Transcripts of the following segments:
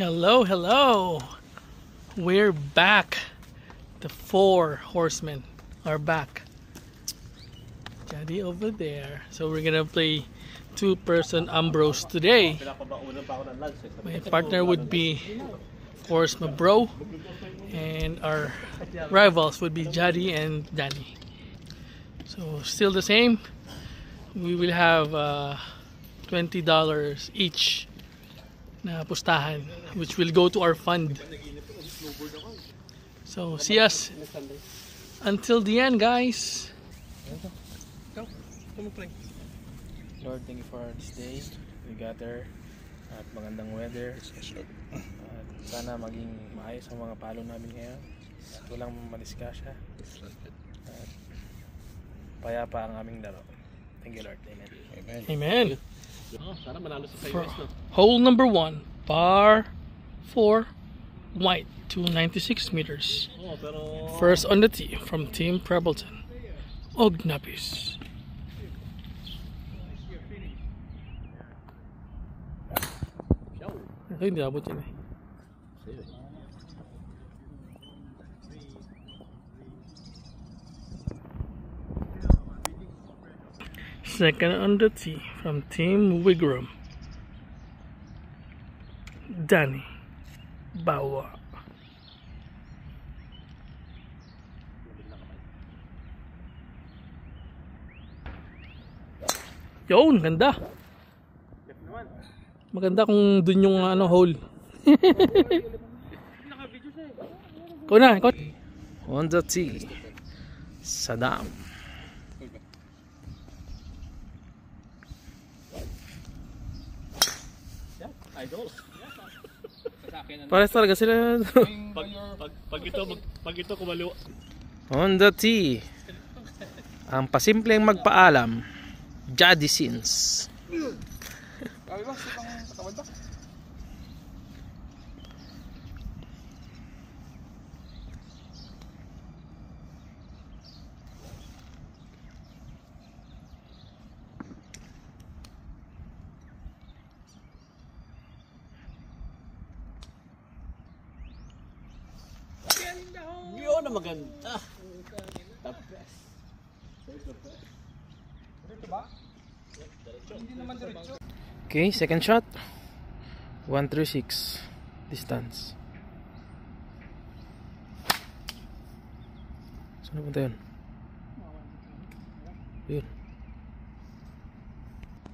Hello, hello. We're back. The four horsemen are back. Daddy over there. So we're gonna play two-person Ambrose today. My partner would be, of course, my bro, and our rivals would be Jadi and Danny. So still the same. We will have $20 each na pustahan, which will go to our fund. So see us until the end, guys. Lord, thank you for this day. We got there at magandang weather. At sana maging maayos ang mga palo namin ngayon. Walang madiskasya. At payapa ang aming laro. Thank you, Lord. Amen. Amen. For hole number 1, par 4, white, 296 meters. First on the tee from Team Prebleton, Ognapis. Hindi abot yun eh. Second on the tee from Team Wigram, Danny Bawa. Yun, ganda. Maganda kung dun yung hole. Ikaw na, ikaw. On the tee, Saddam. Pares talaga sila. Pag ito kumalo. On the tee, ang pasimpleng magpaalam, Jadi Sins. Yun na maganda. Okay, second shot. 136 distance. Saan na punta yun? Yun.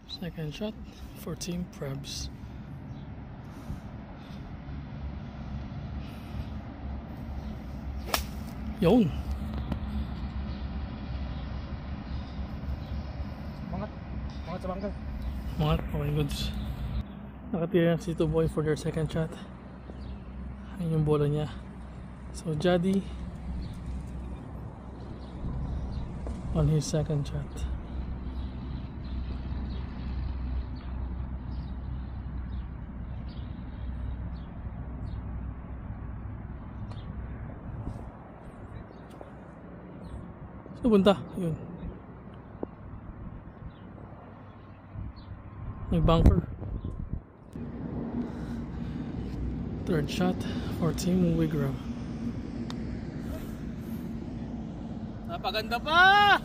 Second shot for Team Prebs. Yun. Mangat sa bangka. Mga okay, goods. Nakatira si Tuboy for their second shot. Ayun yung bola niya. So Jadi on his second shot. So punta, yun. May bunker. Third shot for Team Wigram. Napaganda pa!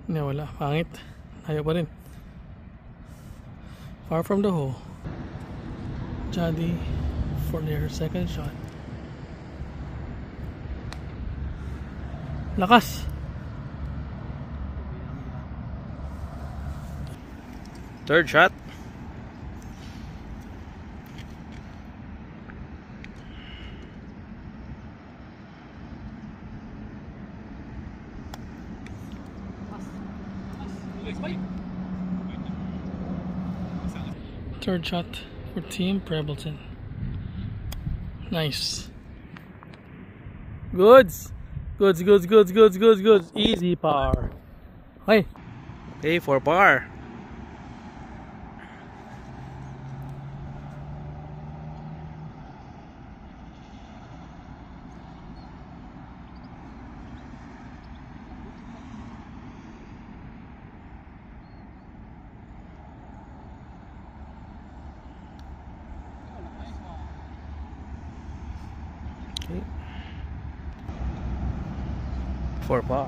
Hindi, wala. Pangit. Ayaw pa rin. Far from the hole. Jadi for their second shot. Lakas! Third shot. Third shot for Team Prebleton. Nice. Goods. Goods. Easy par. Hey. Okay, for par. 4 par.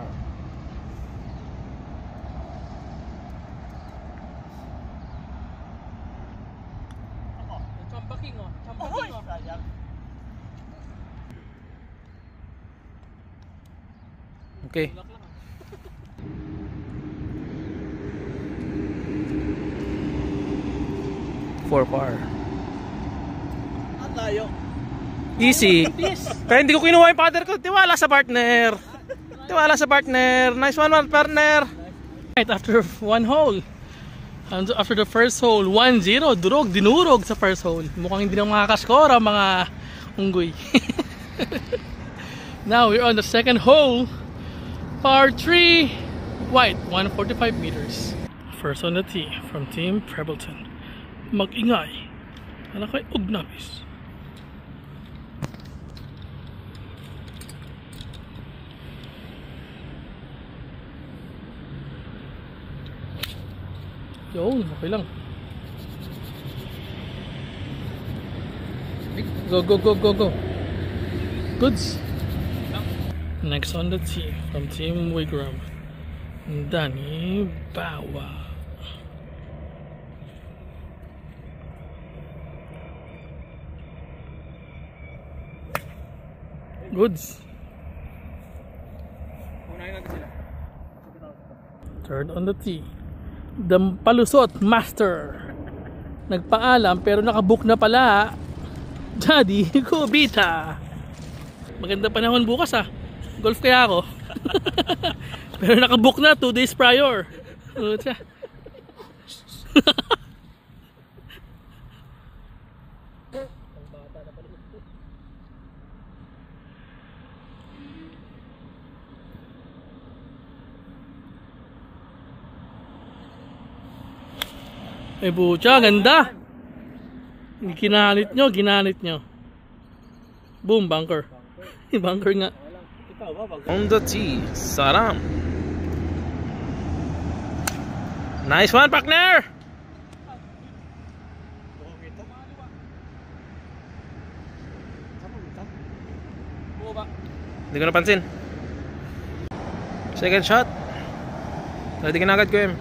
Chambaking oh. Chambaking oh. Okay. 4 par. Ang layo. Easy. Kaya hindi ko kinuha yung putter ko. Tiwala sa partner. Tiwala sa partner. Nice one, partner. Right after one hole. And after the first hole, 1-0. Dinurog sa first hole. Mukhang hindi na makakaskora mga unggoy. Now we're on the second hole. Par 3. White, 145 meters. First on the tee from Team Prebleton. Mag-ingay. Anak kay Ugnabis. Yun, okay lang. Go, go, go, go, go. Goods. Next on the tee from Team Wigram, Danny Bawa. Goods. Third on the tee, the Palusot Master. Nagpaalam pero nakabook na pala. Daddy Kubita. Maganda panahon bukas ah. Golf kaya ako. Pero nakabook na 2 days prior. Eh butya, ganda. Ginanit nyo. Boom, bunker. Bunker nga. On the tee, Saram. Nice one, partner. Hindi ko napansin. Second shot. Ready ka na agad ko yun.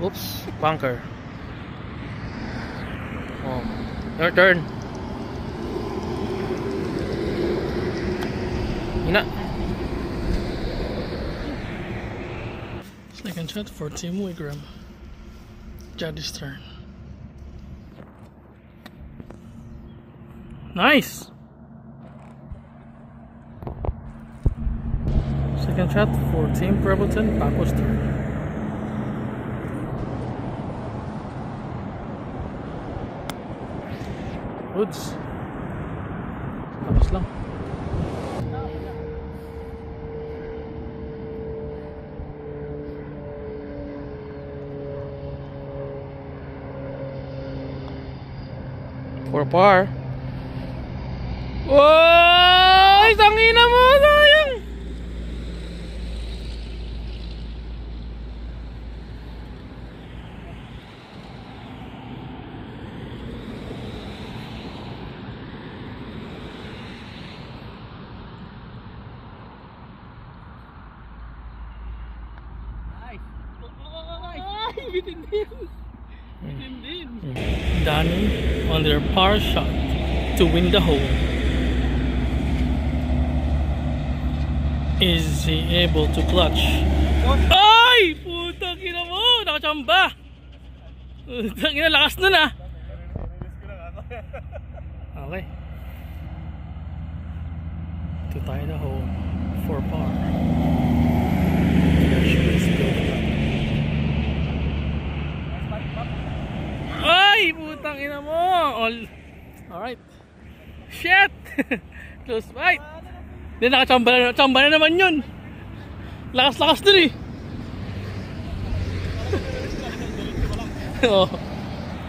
Oops, bunker. Oh, your turn. Hina. Second shot for Team Wigram. Judge's turn. Nice. Second shot for Team Prebleton. Paco's turn. Woods. Tapos lang. For par. Woy! Tangina mo! Sayang! Danny on their par shot to win the hole. Is he able to clutch? Ay! Putang ina mo! Nakachamba! Putang ina, lakas nun ah! Okay. To tie the hole for par. Ay! Putang ina mo! Alright. Shit! Close fight! Hindi, nakachamba na naman yun. Lakas-lakas dun eh. Oo.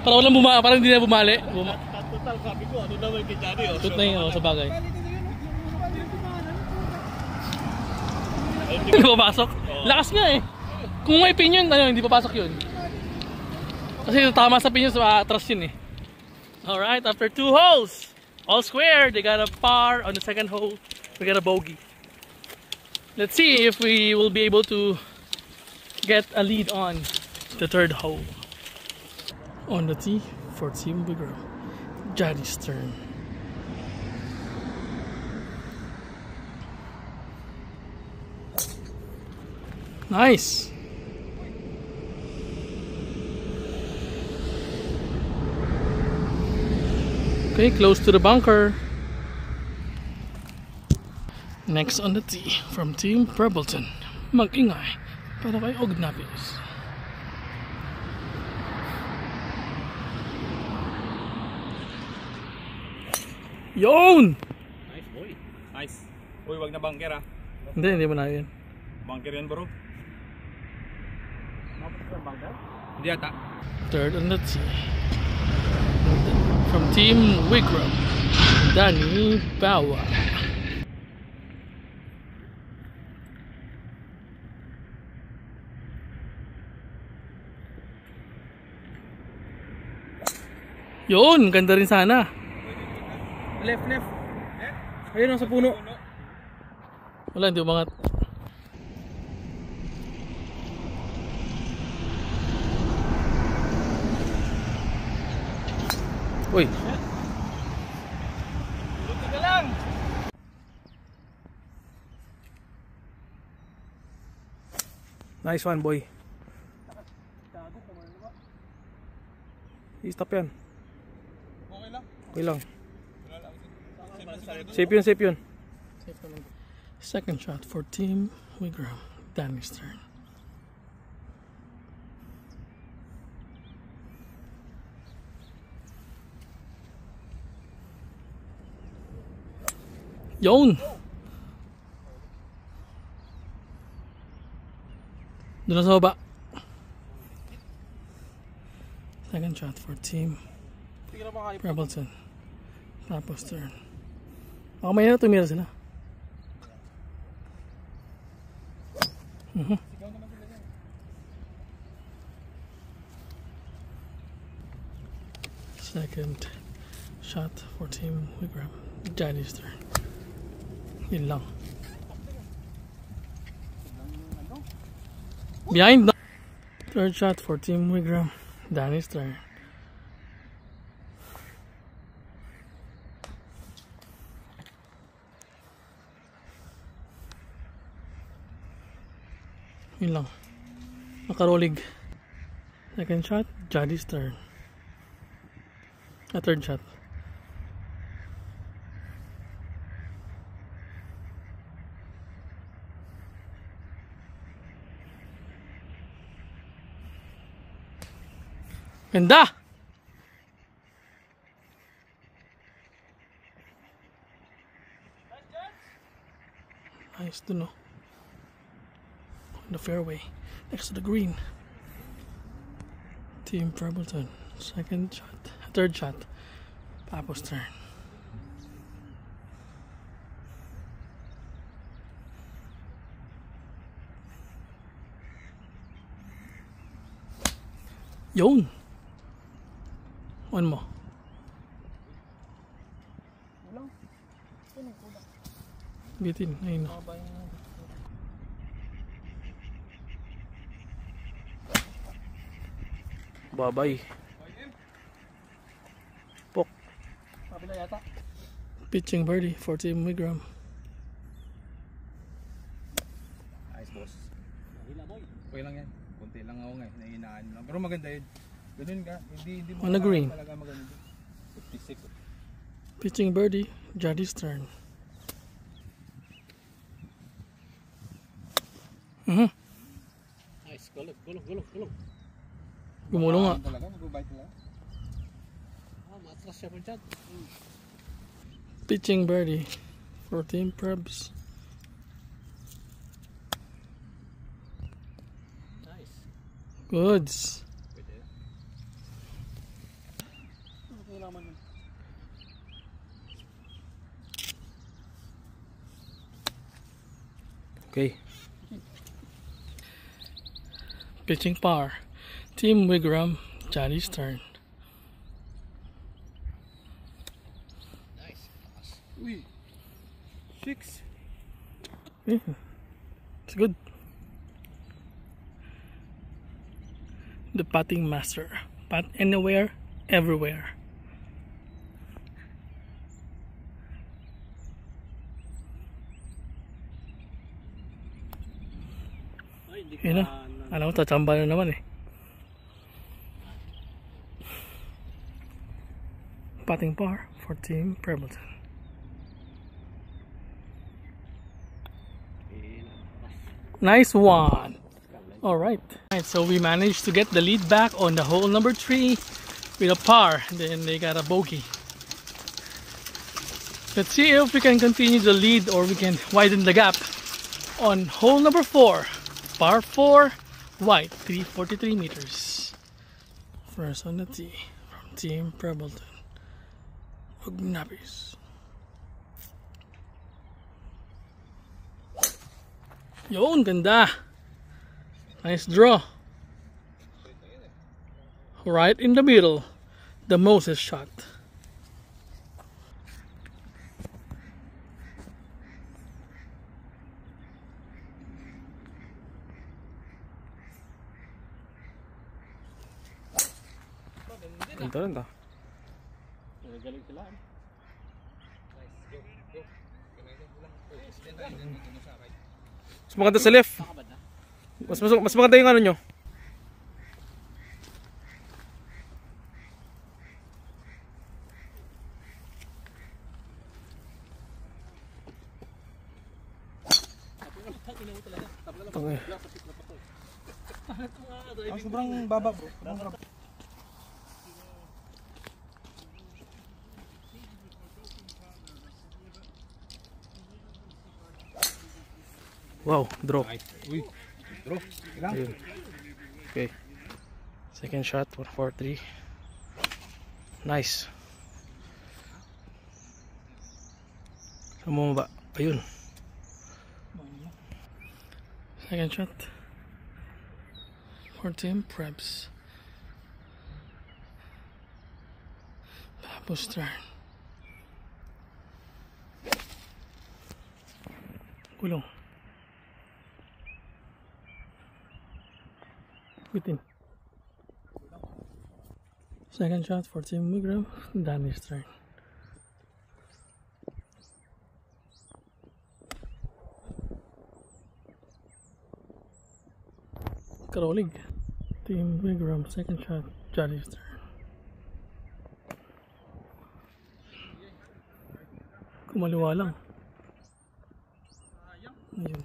Parang walang parang hindi na bumali. Total, sabi ko, ano naman kay Johnny? Tut na yun, sa bagay. Hindi papasok? Lakas nga eh. Kung may pin yun, ano, hindi papasok yun. Kasi tama sa pin yun, sa atras yun eh. Alright, after 2 holes, all square, they got a par. On the second hole, we got a bogey. Let's see if we will be able to get a lead on the third hole. On the tee for Team Wigram, Jadi's turn. Nice. Okay, close to the bunker. Next on the tee from Team Prebleton, mag-ingay para kay Ognavius. Yun! Nice boy. Nice. Uy, wag na bunker ah. Hindi mo na yun. Bunker yan bro. Hindi ata. Third on the tee from Team Wigram, Danny Bawa. Yun, ganda rin sana. Left. Ayun sa puno. Wala, hindi umangat. Uy. Luti ka lang. Nice one, boy. I-stop yan. Okay lang. Okay lang. Safe yun. Second shot for Team Wigram, Danny's turn. Yun! Doon na sa baba. Second shot for Team Prebleton. Tapos turn. Baka may na tumira sila. Second shot for Team Wigram, Jadi's turn. Yun lang. Behind. Third shot for Team Wigram, Danny's turn. Yun lang. Nakarolig. Second shot, Jadi's turn. Third shot. Ganda! Nice to know. On the fairway, next to the green. Team Prebleton, second shot, third shot, Papo's turn. Yun! One mo. Bitin, ayun. Babay. Pok. Pitching birdie for Team Wigram. Nice boss. Okay lang yan. Kunti lang ako ngayon. Nahinaan lang. Pero maganda yun. Ganun ka. Hindi mo On the green. talaga maganda. 56. Pitching birdie, Jadi's turn. Nice. Gulong. Gumulong nga. Talaga, mag-bite talaga. Matras siya po dyan. Pitching birdie for Team Prebs. Nice. Goods. Okay. Pitching par. Team Wigram, Jadi's turn. Uy. 6. Yeah, it's good. The putting master. Putt anywhere, everywhere. Yun na. Alam mo, tachamba na naman eh. Putting par for Team Prebleton. Nice one. All right. So we managed to get the lead back on the hole number 3 with a par. Then they got a bogey. Let's see if we can continue the lead or we can widen the gap on hole number 4. Par 4, white, 343 meters. First on the tee from Team Prebleton. Ugnabis. Yun, ganda. Nice draw. Right in the middle. The Moses shot. Ganda rin ta. Galing sila. Mas maganda sa left. Mas maganda yung ano nyo. Sobrang baba bro. Wow, draw. Uy. Draw. Ilang? Ayun. Okay. Second shot, 1-4-3. Nice. Saan mo ba? Ayun. Second shot for Team Prebs. Tapos turn. Gulong. Within. Second shot for Team Wigram. Danny's turn. Karolig. Team Wigram. Second shot. Johnny's turn. Kumaliwa lang. Ayun.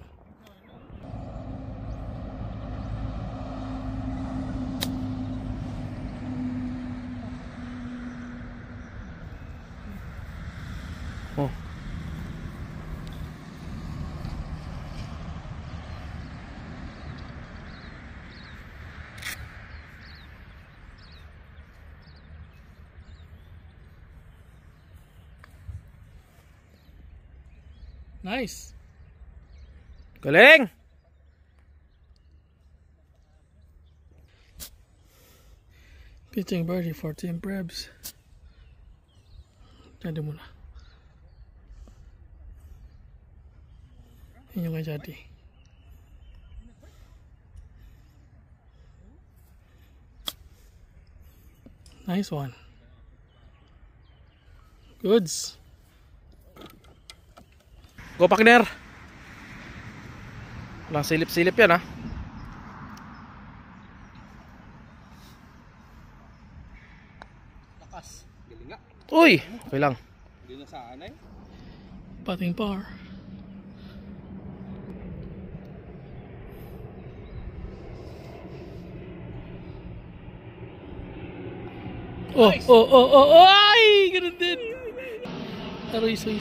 Oh. Nice. Galing! Pitching birdie for Team Prebs. Jadi muna. Ini nggak jadi. Nice one. Goods. Go partner. Walang silip-silip yan ha. Lakas. Galing nga. Uy! Okay lang. Hindi na sa anay. Putting par. Oh, Nice. oh, ay! Ganun din. Aray, soy.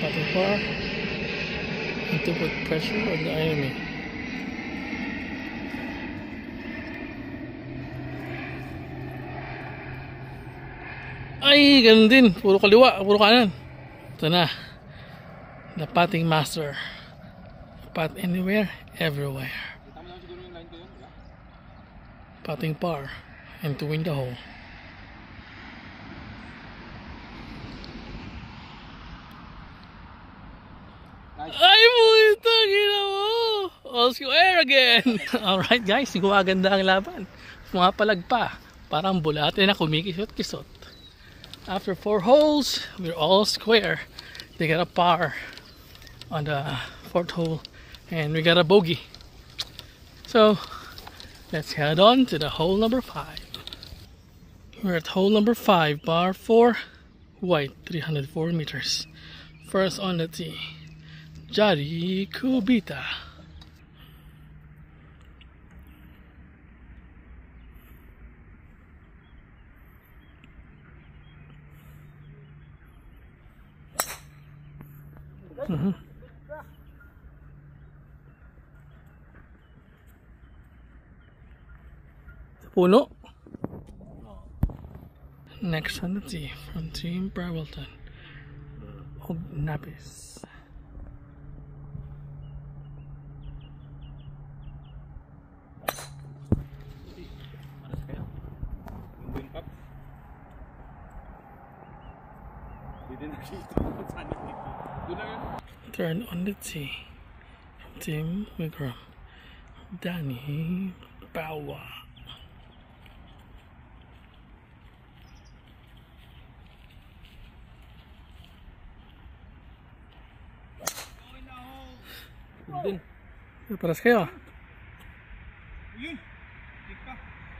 Putting par. And to put pressure on the enemy. Ay, ganun din. Puro kaliwa, puro kanan. Ito na. The putting master. Putt anywhere, everywhere. Kita mo naman siguro yung line ko yun, diba? Putting par and to win the hole. gina mo! All square again! Alright guys, gumaganda ang laban. Pumapalag pa. Parang bulate na kumikisot-kisot. After 4 holes, we're all square. They got a par on the 4th hole. And we got a bogey. So, let's head on to the hole number 5. We're at hole number 5, par 4, white, 304 meters. First on the tee, Jari Kubita. Puno. Next on the tee from Team Brabelton, Napis. Turn on the tee from Team Wigram, Danny Bawa. Paras kayo.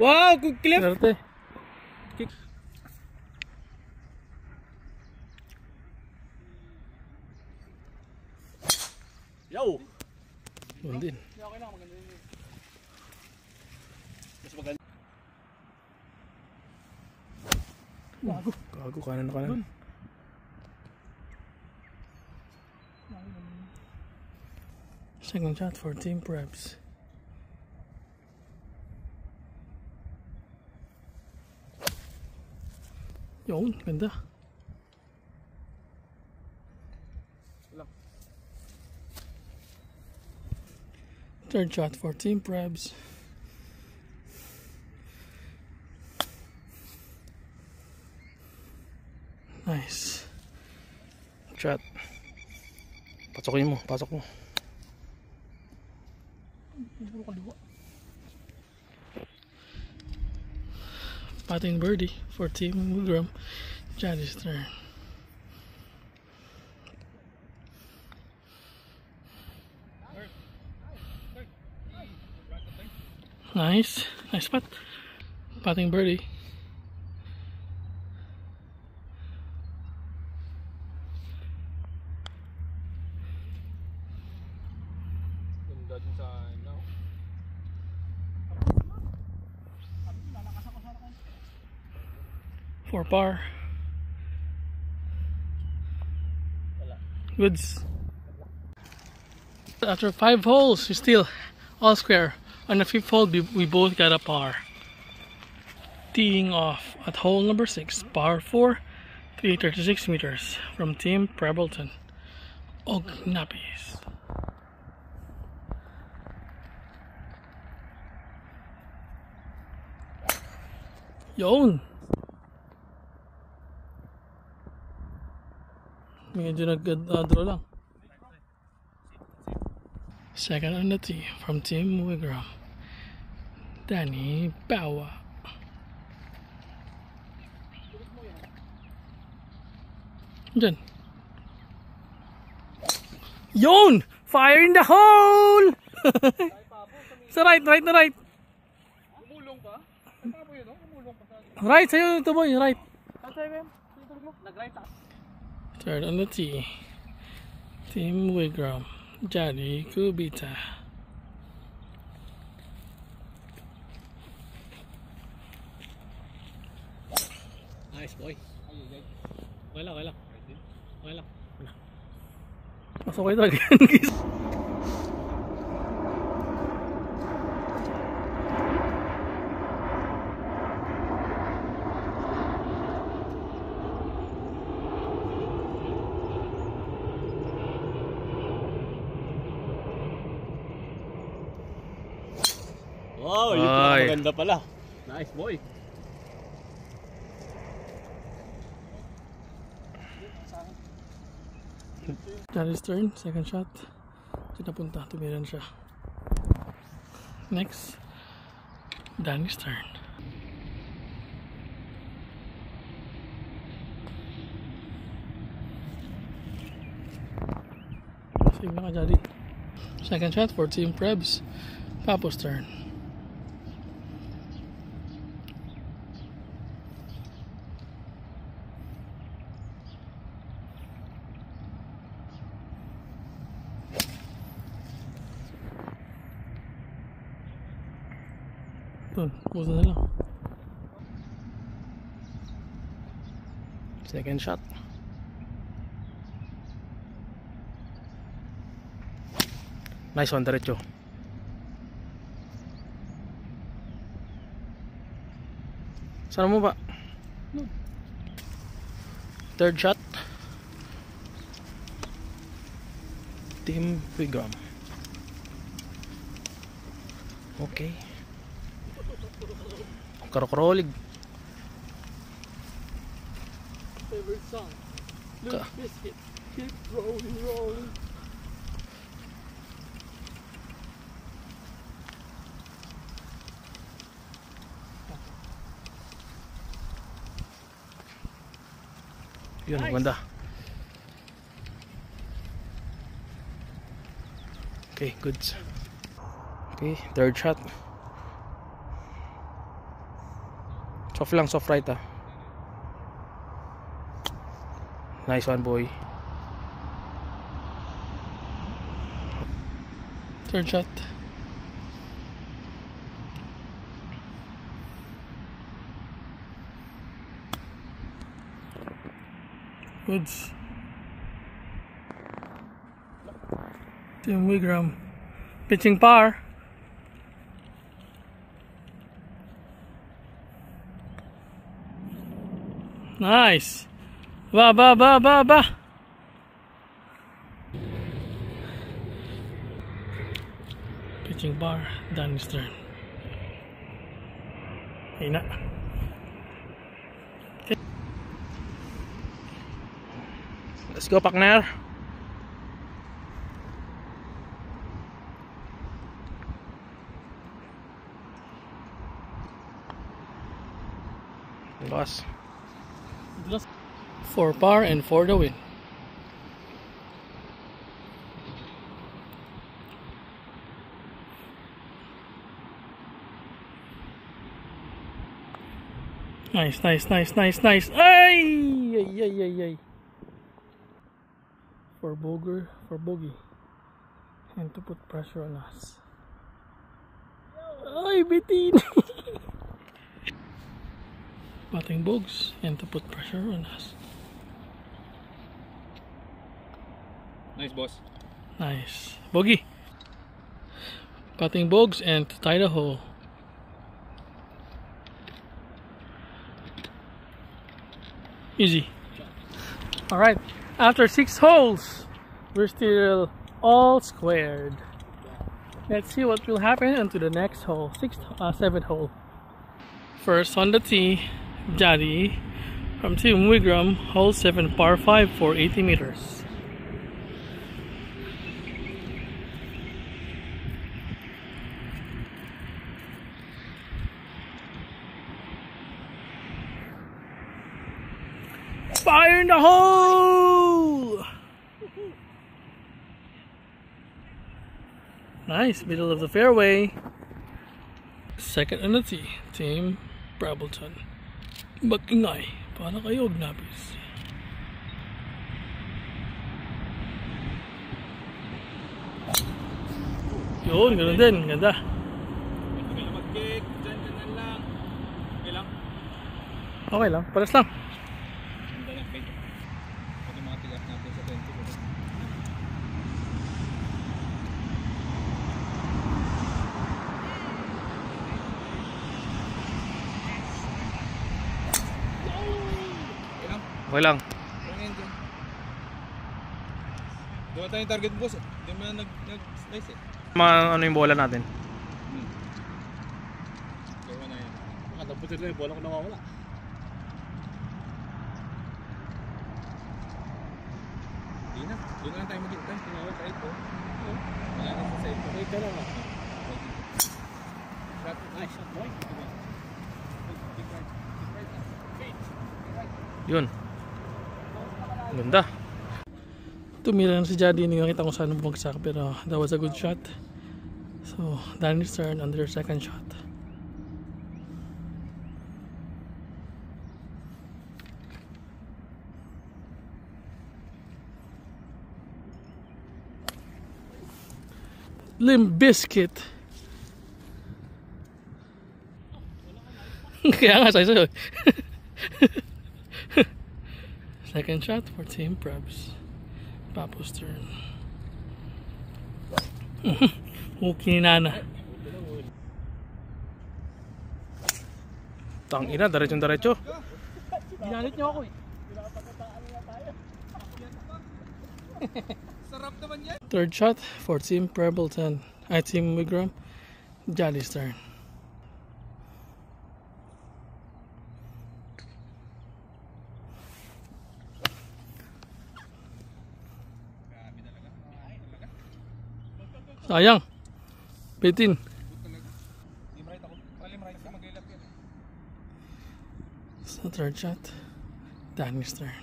Wow, good clip. Swerte. Yo. Yun din. Gago, kanan na kanan. Second shot for Team Preps. Yun, ganda. Third shot for Team Preps. Nice. Shot. Pasokin mo, pasok mo. Patting birdie for Team Wigram. Jadi's turn. Nice putt. Patting birdie. For par. Goods. After 5 holes, we still all square. On the 5th hole, we both got a par. Teeing off at hole number 6, par 4, 336 meters from Team Brabelton, Napis. Yun! Medyo nag-draw lang. Second on the tee from Team Wigram, Danny Bawa. Diyan. Yun! Fire in the hole! Sa right. Umulong pa? Ay, papo yun, no? Umulong pa sa... Right, sa'yo ito boy, right. Nag-right ako. Third on the tee, Team Wigram, Jari Kubita. Nice boy. Okay lang. Mas okay talaga yan. Wow, yun Ay. maganda pala. Nice boy. Jari's turn, second shot. Ito napunta, tumira na siya. Next, Danny's turn. Save na ka, Daddy. Second shot for Team Prebs. Papo's turn. Doon, puso na lang. Second shot. Nice one, diretso. Saan mo ba? Third shot. Team Wigram. Okay. Karokrolig. Favorite song. Limp Bizkit. Keep rolling, rolling. Yun, Nice. ganda. Okay, goods. Okay, third shot. Soft lang, soft right ah. Nice one, boy. Third shot. Goods. Team Wigram. Pitching par. Nice. Ba. Pitching par. Danny's turn. Hina. Let's go, partner. Boss. 4 par and 4 the win. Nice. Ay. For bogey. And to put pressure on us. Ay, bitin. Batting bogs and to put pressure on us. Nice, boss. Nice. Bogey. Batting bogs and to tie the hole. Easy. Alright, after 6 holes, we're still all squared. Let's see what will happen onto the next hole, 7th hole. First on the tee, Daddy from Team Wigram, hole 7, par 5 for 80 meters. Fire in the hole! Nice, middle of the fairway. Second on the tee, Team Brableton. Mag-ingay para kayo gnapis. Yun, ganoon din, ganda. Mag-kick, dyan lang. Okay lang? Okay lang, paras lang. Ganda lang, pwede. Pwede mga tigas natin sa 20. Okay lang. Gawa tayong target, boss. Hindi mo na nag-slice eh. Ano yung bola natin? Gawa na yan. Makatapos na yung bola ko nawawala. Hindi na. Doon na lang tayo mag-hintay. Tumawag tayo po. Wala na sa cellphone. Wait ka lang ah. Nice shot, boy. Yun. Ganda. Tumira na si Jody, hindi nakita ko saan bumagsak, pero that was a good shot. So Danny's turn on their second shot. Limp Bizkit. Kaya nga sa'yo. Second shot for Team Prebs. Papo's turn. Kininana. Tangina, diretso. Ginalit niyo ako eh. Sarap naman yan. Third shot for Team Prebleton. Team Wigram. Jolly's turn. Sayang. Bitin. Limright ako. Limright ako mag-ilap yan. So third shot. Danny's turn.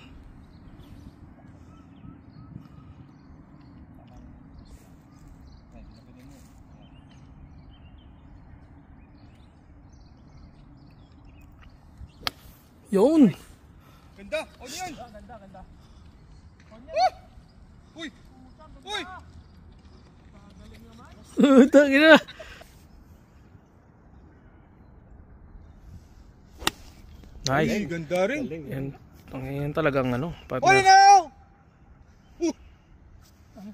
Yun! Ganda! On yan! Ganda. Uy! Uy! Tangina! Nice. Ay, ganda rin. Yan talagang ano. Uy, Partner. now!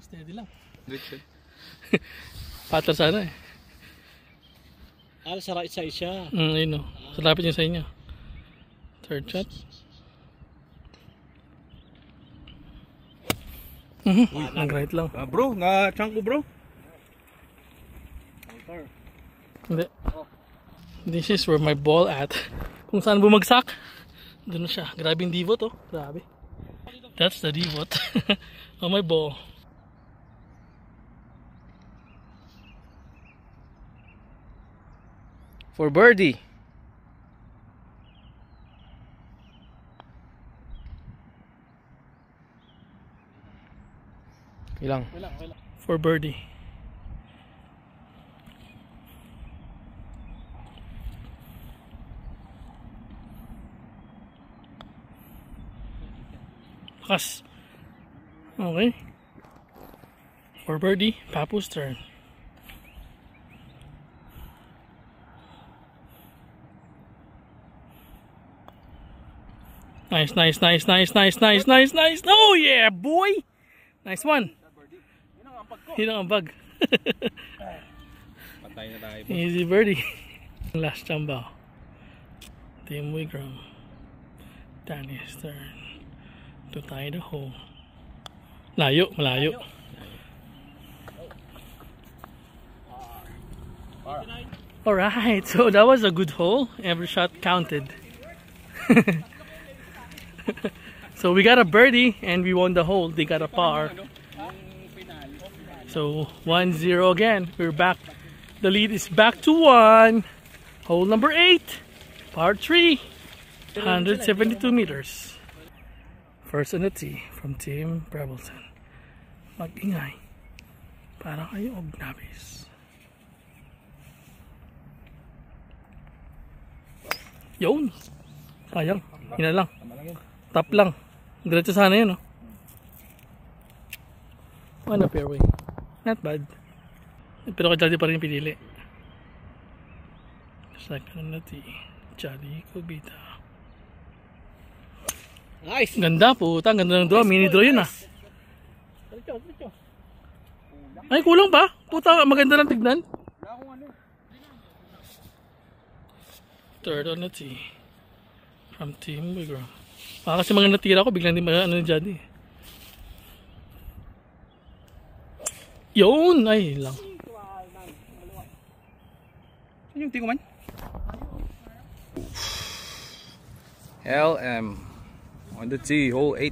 Steady lang. Richard. Patter sana eh. Sarap sa isa. Ayun o. Salapit niya sa inyo. Third shot. Nag-right lang. Bro, na-chunk ko bro. Hindi. This is where my ball at. Kung saan bumagsak, doon na siya. Grabe yung divot oh. Grabe. That's the divot. On my ball. For birdie. Ilang? For birdie. Lakas. Okay. For birdie, Papo's turn. Nice. Oh yeah, boy! Nice one. Yun ang ambag. Patay na tayo. Easy birdie. Last chamba. Team Wigram. Danny's turn. To tie the hole. Malayo. Alright, so that was a good hole. Every shot counted. So we got a birdie and we won the hole. They got a par. So 1-0 again. We're back. The lead is back to 1. Hole number 8. Par 3. 172 meters. First on the tee from Team Prebleton. Mag-ingay para kayo ognabis. Yun. Sayang. Hina lang. Top lang. Diretso sana yun, oh. Ano fairway? Not bad. Pero kay Jolly pa rin pinili. Second na tee. Jolly Kubita. Nice. Ganda po. Ang ganda ng draw. Mini draw yun, ah. Ay, kulang pa. Puta, maganda lang tignan. Third on the tee. From Team Wigram. Kasi mga natira ko, biglang di ano ni Jody. Yun! Ay, lang. Saan yung tinguman? LM. On the tee, hole 8.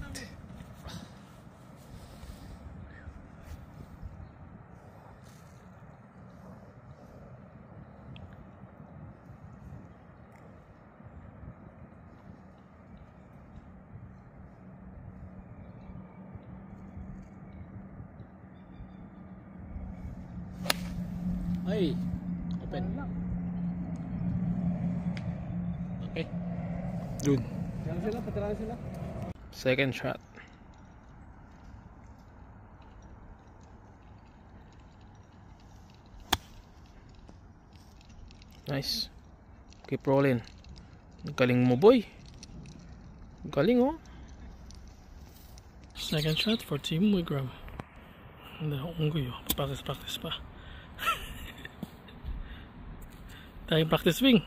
Ay, open. Okay. Dun. Sila, patirahan sila. Second shot. Nice. Keep rolling. Galing mo, boy. Galing, oh. Second shot for Team Wigram. Hindi, unggoy oh. Practice pa. Tayong practice swing.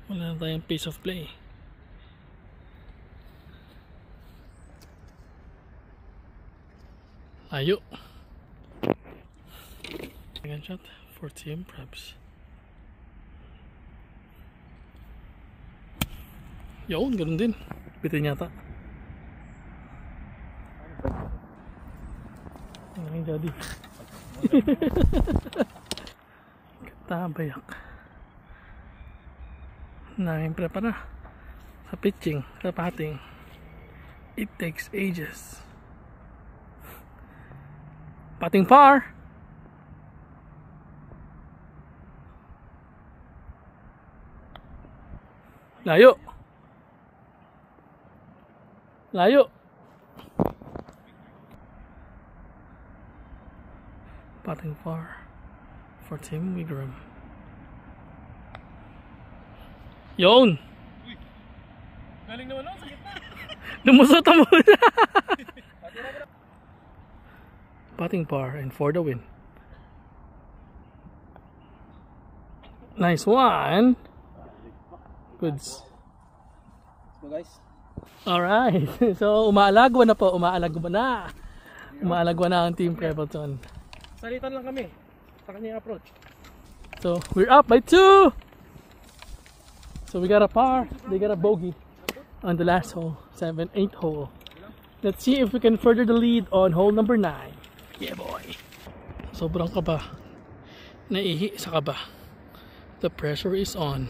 Wala na tayong pace of play. Layo. Second shot for Team Preps. Yun, ganun din. Bitin yata. Ang aking daddy. Katabayak. Nanging prepara sa pitching, sa batting. It takes ages. Batting par. Layo. Layo. Batting far for Team Wigram. Yun! Galing naman ako sa gitna. Lumusot ang muna! Batting par and for the win. Nice one! Goods. So guys. Alright, so umaalagwa na po, umaalagwa na ang Team Prepleton. Salitan lang kami sa kanyang approach. So we're up by 2! So we got a par, they got a bogey on the last hole, 7, 8 hole. Let's see if we can further the lead on hole number 9. Yeah boy! Sobrang kaba, naihi sa kaba. The pressure is on.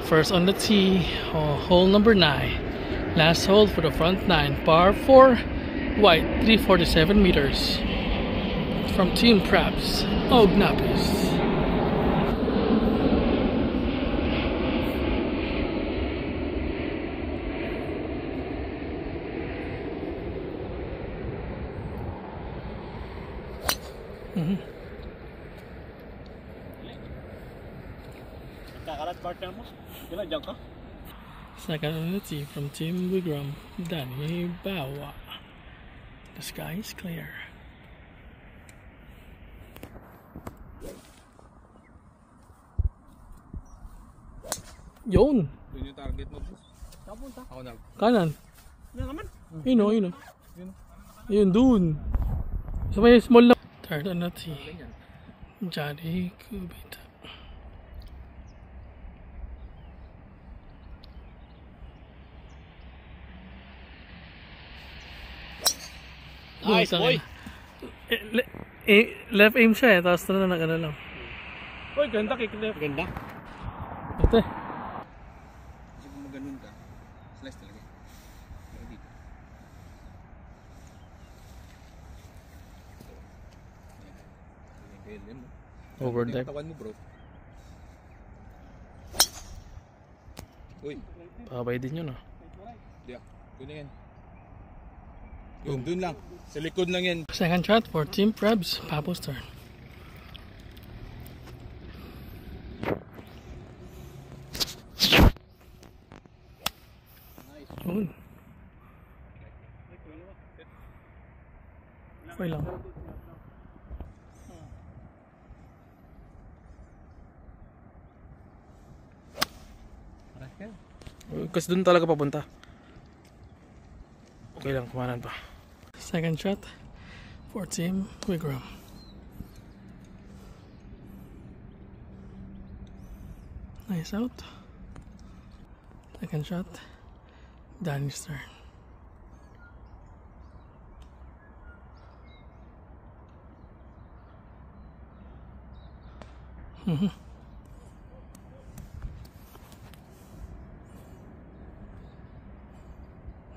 First on the tee, hole number 9. Last hole for the front 9, par 4, white, 347 meters. From Team Preps, Ognapis. Kakalat partner mo. Kailan dyan ka? Second on the tee from Team Wigram, Danny Bawa. The sky is clear. Yun! Yun yung target mo, boss. Kapunta. Ako na. Kanan. Yan naman. Yun o, yun o. Yun, dun. So may small na. Third on the tee. Johnny Kubita. Nice, boy. Left aim siya eh, tapos na nag-ano lang. Uy, ganda kick left. Ganda. Ito eh. Kasi kung maganon ka, slice talaga. Pero dito. Yan mo. Over Yung there. katawan mo, bro. Uy. Pakabay din yun ah. Diyak. Yun na yan. Yun, dun lang. Sa likod lang yan. Second shot for Team Preps, Papo's turn. Yun. Okay lang. Kasi dun talaga papunta. Okay lang, kumanan pa. Second shot for Team Wigram. Nice out. Second shot, Danny's turn.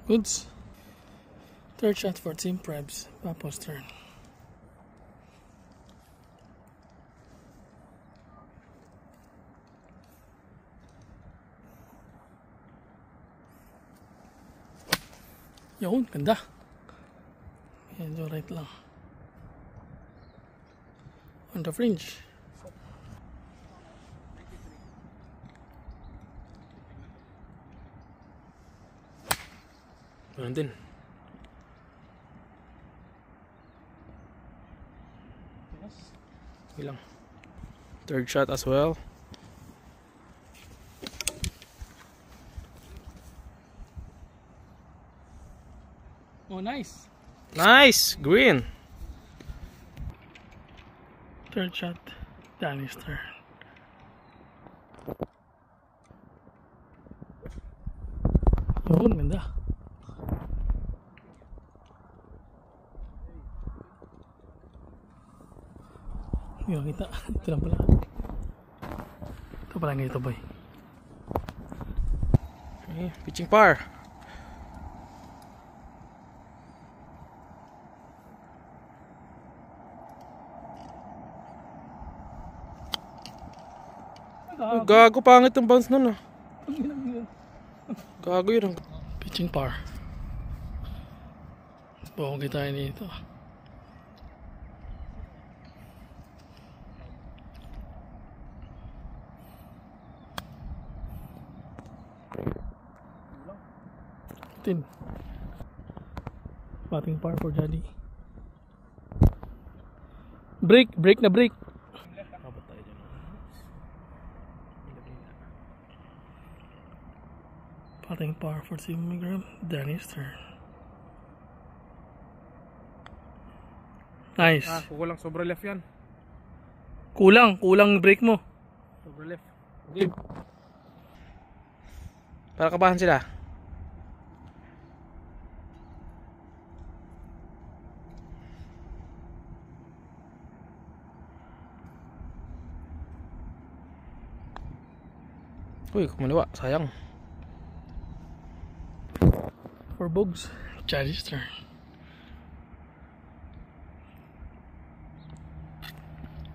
Goods. Third shot for Team Preps, Papo's turn. Yun, ganda. Medyo right lang. On the fringe. Ganun din. Ilang. Third shot as well. Oh, nice. Nice! Green! Third shot. Danny's turn. Yun, ganda. Hindi ko kita. Ito lang pala. Ito pala ganito, boy. Okay, pitching par. Gago, pangit ang bounce nun ah. Gago yun. Pitching par. Bawang tayo nito. Tin. Batting par for Daddy. Break na break. Batting par for Team Wigram. Danny's turn. Nice. Kulang sobra left yan. Kulang break mo. Sobra left. Okay. Para kabahan sila. Uy, kumaliwa. Sayang. For Bogs, Chaddy's turn.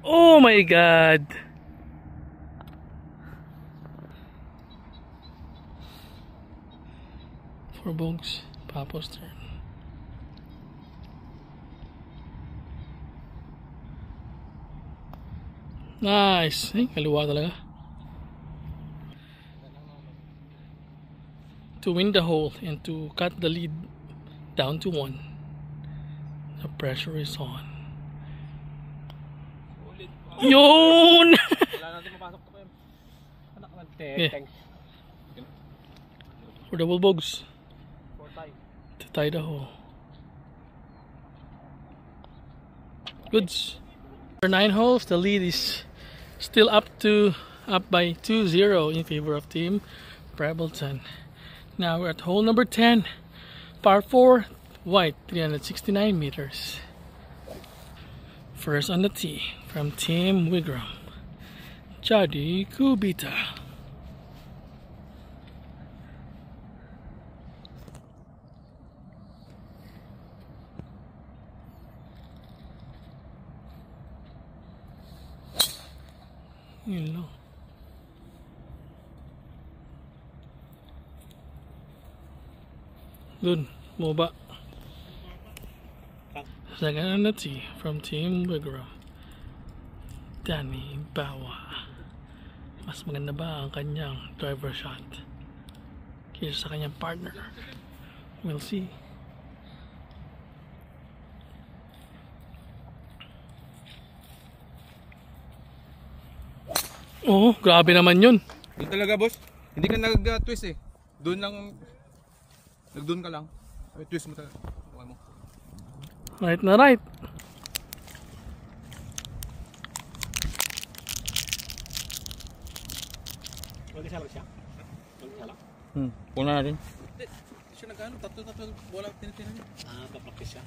Oh my god! For Bogs, Papo's turn. Nice! Eh, kaliwa talaga. To win the hole and to cut the lead down to 1. The pressure is on. Yun! Wala natin mapasok to kayo. Anak ng Yeah. For double Bogs. To tie the hole. Goods. For 9 holes, the lead is still up by 2-0 in favor of Team Brableton. Now we're at hole number 10, par 4, white, 369 meters. First on the tee from Team Wigram, Chadi Kubita. Yun lang. Dun, moba. Second on the tee from Team Wigram, Danny Bawa. Mas maganda ba ang kanyang driver shot kaysa sa kanyang partner? We'll see. Oh, grabe naman yun. Doon talaga, boss. Hindi ka nag-twist eh. Doon lang. Nag-doon ka lang. Ay, twist mo talaga. Bukan mo. Right na right. Puna natin. Hindi siya nag-ano. Tatlo bola tinitin niya. Papractice siya.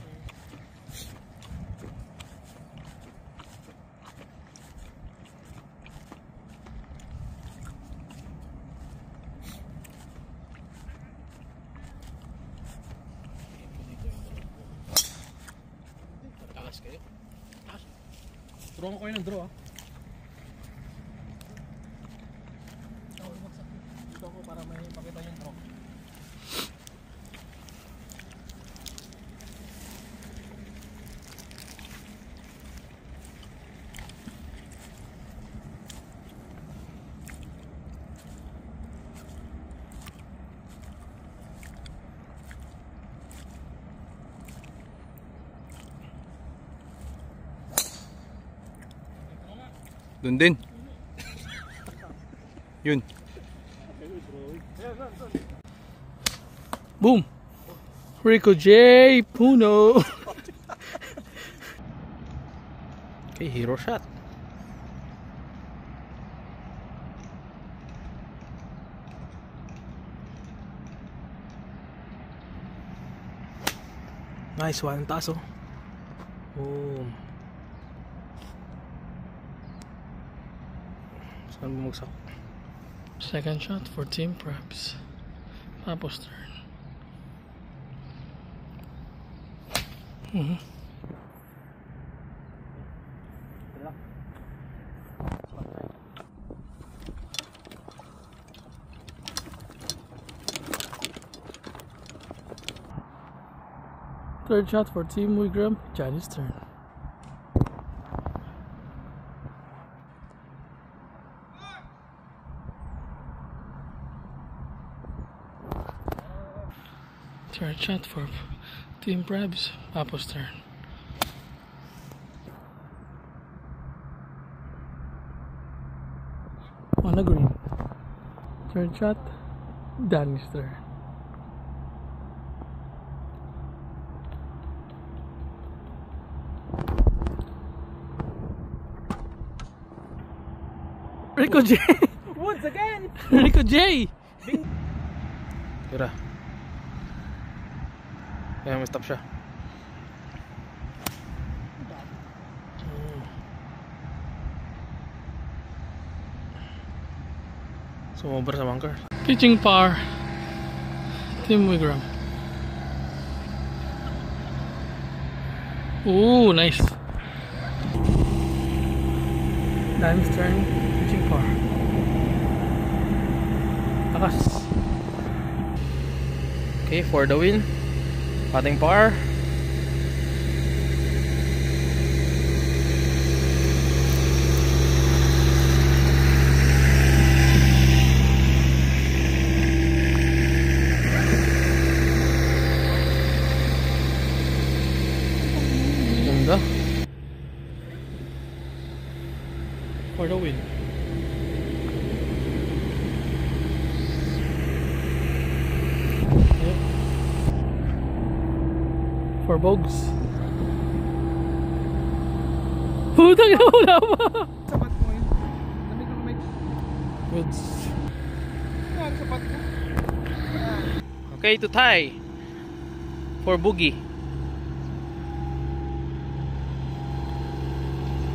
Draw ko kayo ng draw ah. Dito ako para may makita yung draw. Doon din. Yun. Boom! Rico J. Puno! Okay, hero shot. Nice one, taas oh. Boom. Saan bumagsak? Second shot for Team Preps. Papo's turn. Third shot for Team Wigram. Johnny's turn. Third shot for Team Preps. Papo's turn. On a green. Third shot. Danny's turn. Rico J. Woods again! Rico J. Tira. Kaya may stop siya. Sumobra sa bunker. Pitching par. Team Wigram. Ooh, nice. Danny's turn. Pitching par. Takas. Okay, for the win. Patting par. Ganda. For the win. Yep. For Bogs. Putang ina, wala pa. Sapat mo yun. Lamig na lamig. Goods. Yan, sapat ko. Okay, to tie. For Boogie.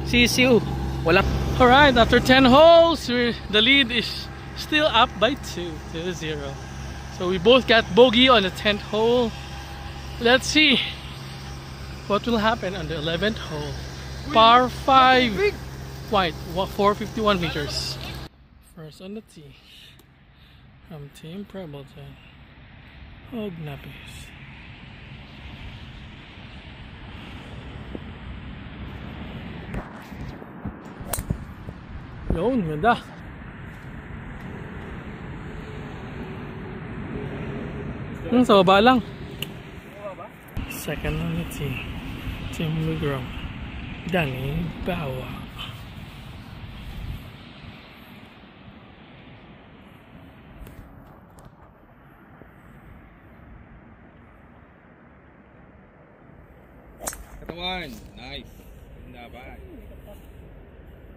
CSU. Walang. Alright, after 10 holes, the lead is still up by 2-0. So we both got bogey on the 10th hole. Let's see what will happen on the 11th hole. Par 5. White, 451 meters. First on the tee from Team Prebleton. Oh, Gnappies. Yun, ganda. Sa baba lang. Second on the tee. Team Wigram. Danny Bawa. Katawan. Nice. Ganda ba?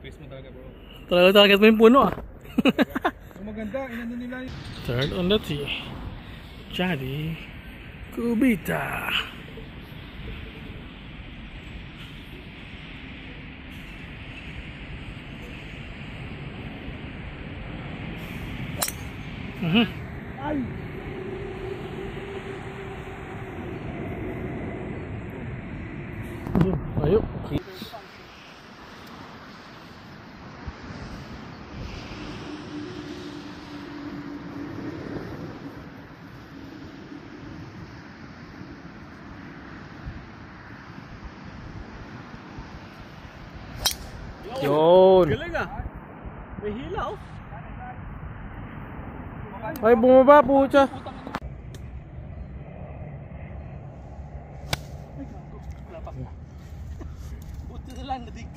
Twist mo talaga bro. Talaga target mo yung puno ah. Ang maganda, inano nila yun. Third on the tee. Jadi Kubita. Ay! Ayo. Yun. Galing ah! May hila oh! Ay, bumaba po siya. Buti na lang nadig.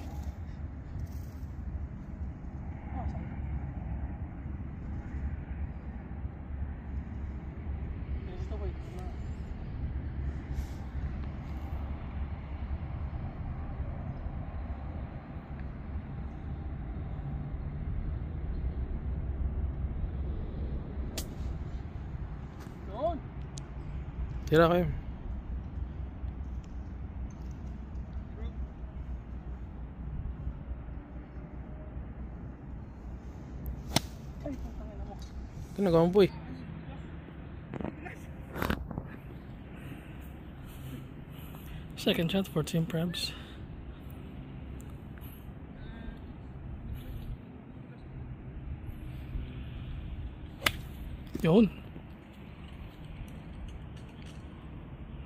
Tira kayo. Ito nag-ampoy. Second shot for Team Prebz. Yun.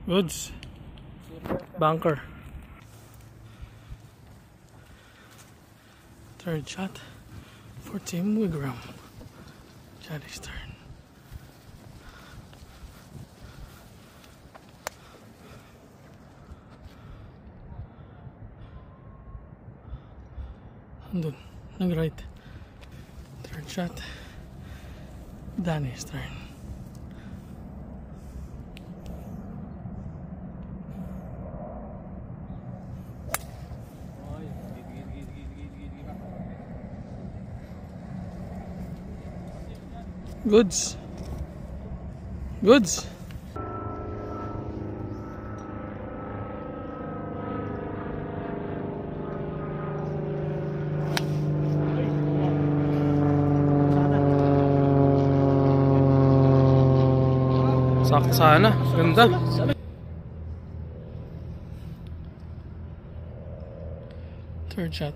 Goods. Bunker. Third shot for Team Wigram. Johnny's turn. Andun, nag-right. Third shot. Danny's turn. Goods. Goods. Sakto sana. Ganda. Third shot.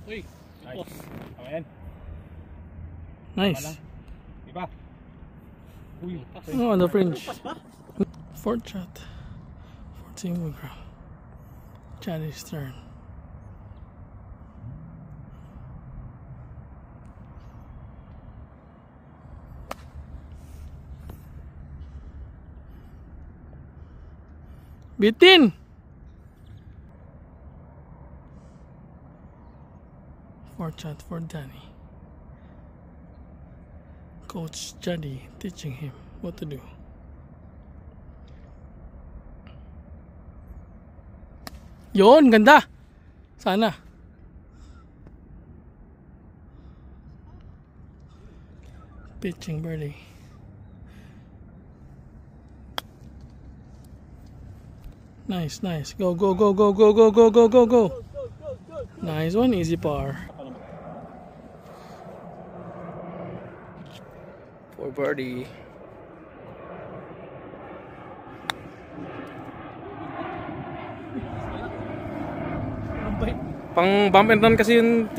Uy. Nice. Ayan. Nice. Diba? Uy. Oh, on the fringe. Fourth shot for Team Wigram. Johnny's turn. Bitin! Fourth shot for Danny. Coach Johnny teaching him what to do. Yon, ganda! Sana. Pitching birdie. Nice, nice. Go, go, go, go, go, go, go, go, go, go. Nice one, easy par. For birdie. Pang bump and run kasi yung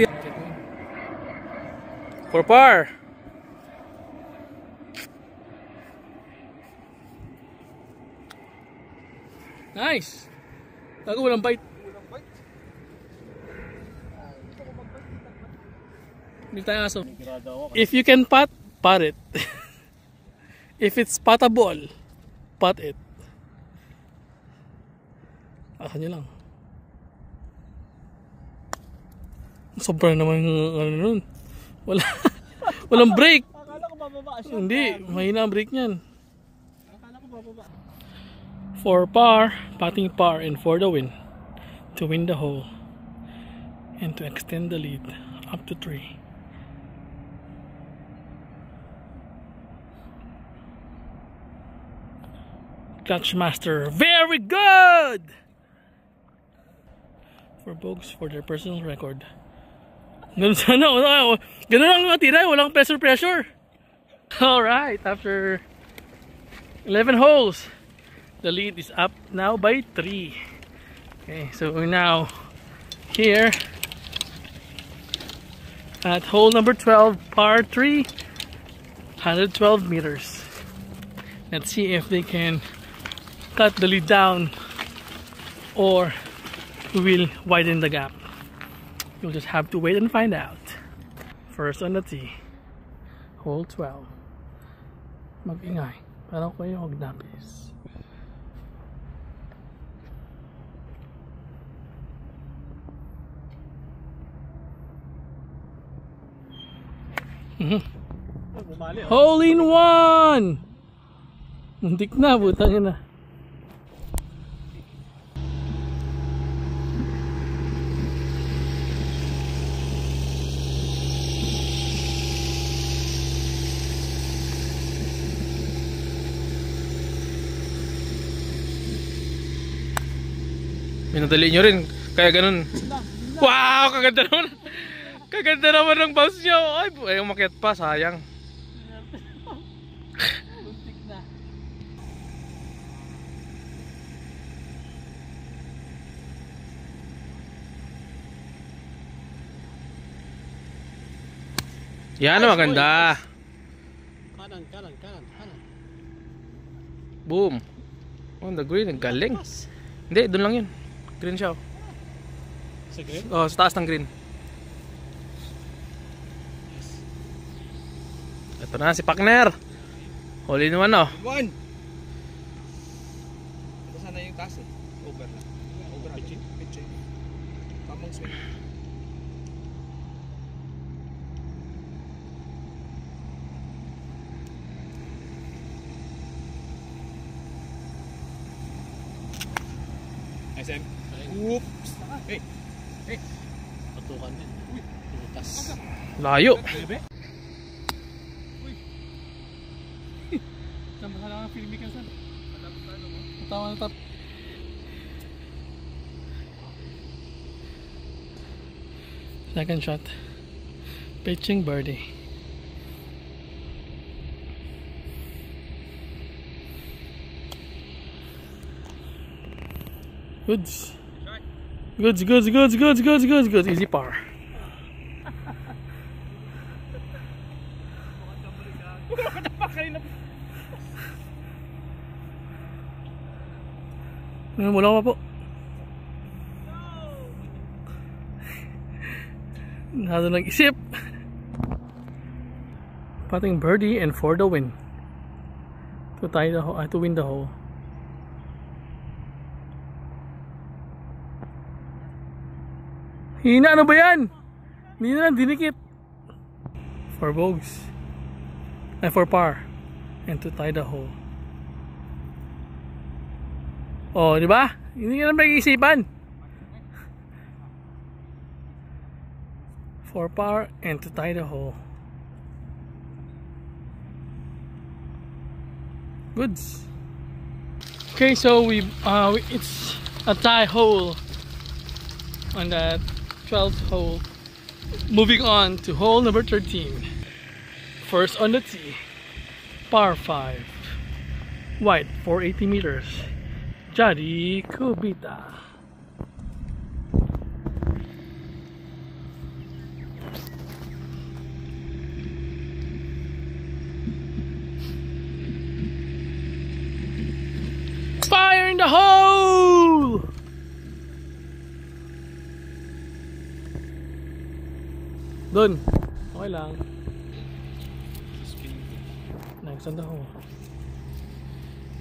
for par. Nice. Tago, walang bite. Hindi tayo aso. If you can putt, putt it. If it's puttable, putt it. Asa nyo lang. Sobrang naman ano nun. Walang break. Akala ko bababa siya. Hindi, mahina ang break niyan. Akala ko bababa. For par, putting par and for the win. To win the hole. And to extend the lead up to 3. Clutch master, very good! For Bogues for their personal record. Ganun sana, ganun lang matira, walang pressure. Alright, after 11 holes, the lead is up now by 3. Okay, so we're now here at hole number 12, par 3, 112 meters. Let's see if they can cut the lead down or we will widen the gap. You'll just have to wait and find out. First on the tee, hole 12. Mag-ingay para kayo magnapis. Hole in one! Muntik na, butang na. Minadali nyo rin. Kaya ganun. Wow! Kaganda naman. Kaganda naman ng bounce nyo. Ay, umakyat pa. Sayang. Muntik na. Yan na maganda. Kanan. Boom. On the green. Ang galing. Hindi, doon lang yun. Green siya. Oh. Sa green? Oh, sa taas ng green. Ito na si Pakner. Huli naman oh. One. Ito sana yung taas eh. Over lang. Over pitching. Pitching. Tamang swing. SM. Oops. Hey. Hey. Patukan din. Tutas. Layo. Bebe? Saan ba lang ang filmikan saan? Tama na tap. Second shot. Pitching birdie. Goods. Goods. Easy par. Wala ka pa po. Nado nag-isip. Putting birdie and for the win. To tie the hole, to win the hole. Hina, ano ba yan? Hindi na lang dinikit. For bogeys. Ay, for par. And to tie the hole. Oh, di ba? Hindi ka na mag-iisipan. For par and to tie the hole. Goods. Okay, so it's a tie hole on that 12th hole. Moving on to hole number 13. First on the tee. Par 5. Wide 480 meters. Jari Kubita. Fire in the hole! Dun. Okay lang. Next on the hole.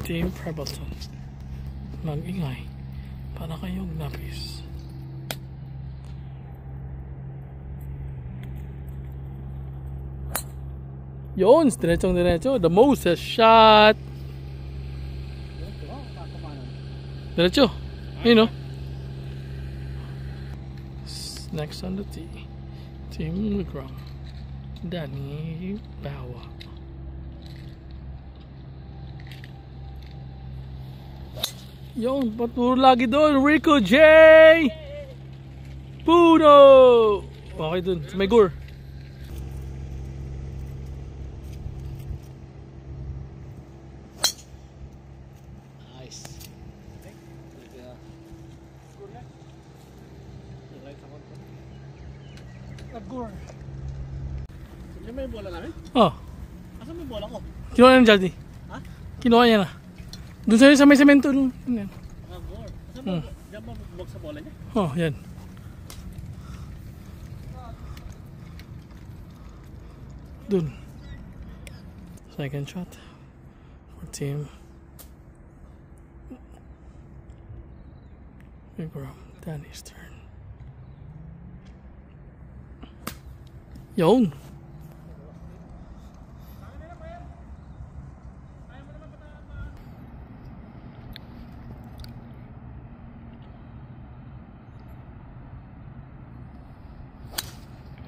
Team Prebleton. Mag-ingay. Para kayong napis. Yun! Diretsong-diretso. The Moses shot! Diretso. Yun o. Next on the tee. Team Legrom. Danny Bawa. Yun, paturo lagi doon. Rico J. Puno. Okay dun, sa may gore. Nice. Nag-gore. Yan ba yung bola namin? Oh, Asan ba yung bola ko? kinuha na ng Jaddy. Ha? Kinuha niya na. Doon sa may semento. Yan. Nag-gore. Asan ba? Diyan ba bug sa bola niya? Oh, yan. Dun. Second shot for team Legrom. Danny's turn. Yun.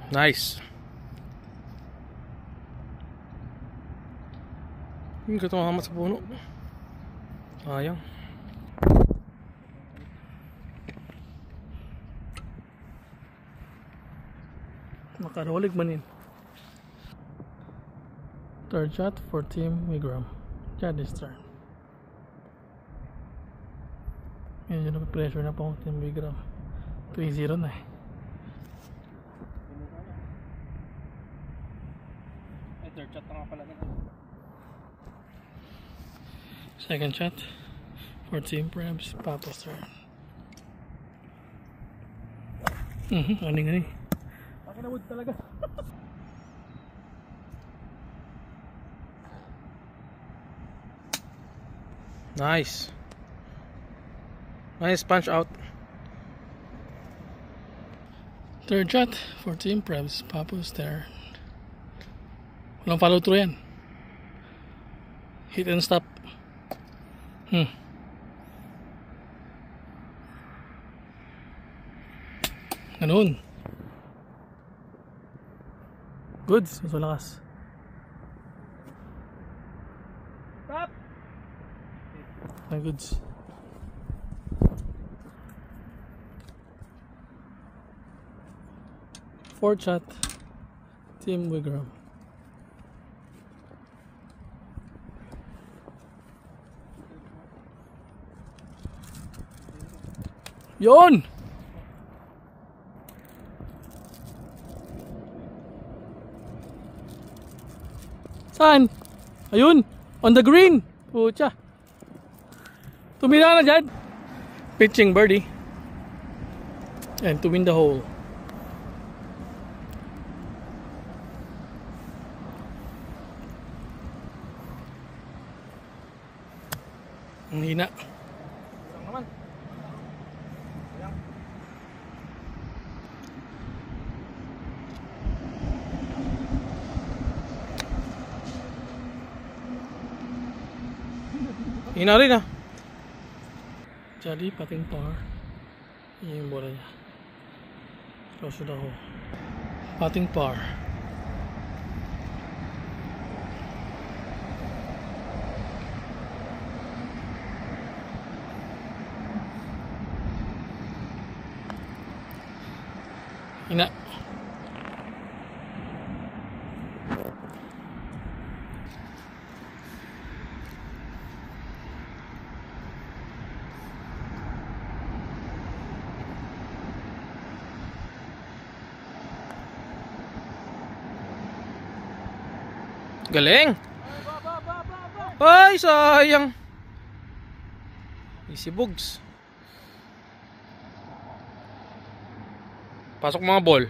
Nice. Hindi ka tumahamat sa puno. Sayang. Makarolig man yun. Third shot for Team Wigram. Jaddy's turn. Medyo napipressure na po ang Team Wigram. 3-0 na eh. Third shot na nga pala na. Second shot for Team Prebs. Papo's turn. Aning. Pakinawod talaga. Nice. Nice punch out. Third shot for Team Prebs. Papo's turn. Walang follow through yan. Hit and stop. Ganun. Goods. Mas malakas. Stop! Ay, goods. Fourth shot. Team Wigram. Yon! Saan? Ayun! On the green! Pucha! Tumira na dyan! Pitching birdie. And to win the hole. Ang hina. Hina rin ah. Jadi pating par. Yan yung bola niya. Close to the hole. Pating par. Hina. Galing! Ay, sayang! Easy bugs. Pasok mga ball.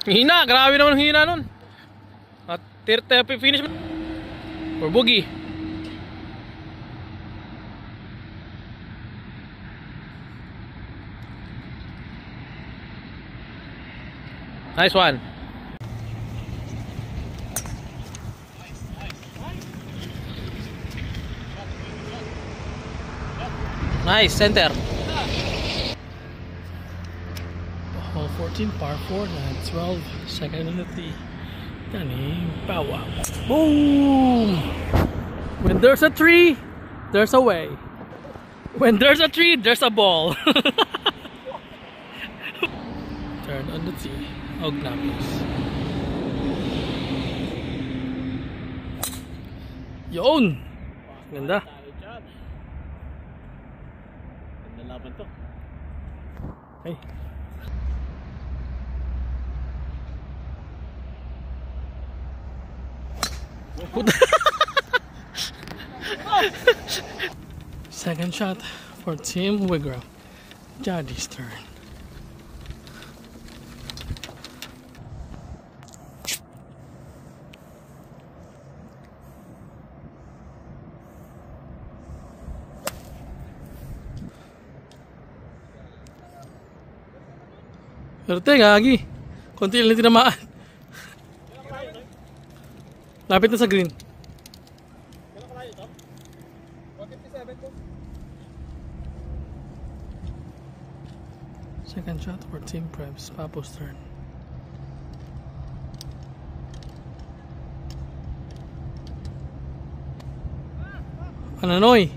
Hina! Grabe naman ang hina nun. At 30 finish for boogie. Nice one. Nice, center. Hole 14, par 4, 12, second in the tee. Danny Bow. Boom! When there's a tree, there's a way. When there's a tree, there's a ball. Turn on the tee. Ognapis. Yun! Ganda. Ganda laban to. Hey. Second shot for Team Wigram. Jaddy's turn. Pero gagi. Konti lang tinamaan. Lapit na sa green. Second shot for Team Prebs. Papo's turn. Ananoy.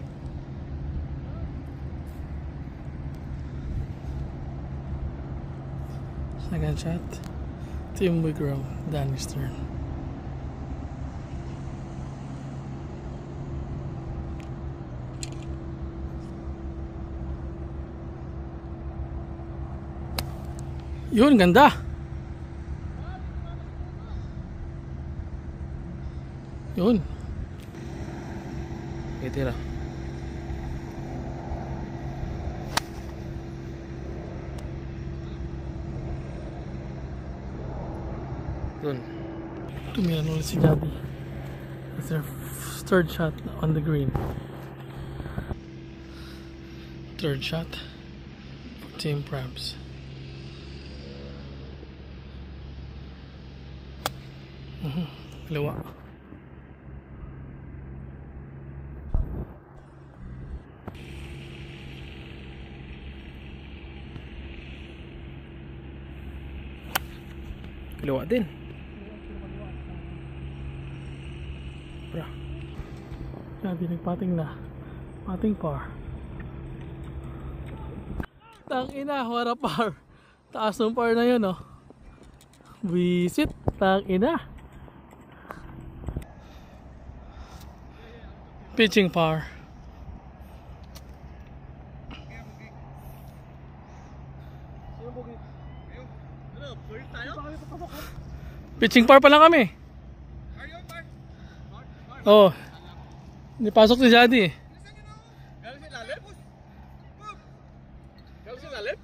Second shot. Tim Wigram, Danny's turn. Yun, ganda. Yun. Tira. Dun. Tumira ulit si Daddy. That's their third shot on the green. Third shot for Team Prams. Kaliwa. Kaliwa din. Bra. Daddy nagpating na. Pating par. Tangina, what a par. Taas ng par na yun, oh. Visit, tangina. Pitching par. Pitching par pa lang kami. Oh. Hindi pasok si Jadi. Galing sa lalim? Galing sa lalim?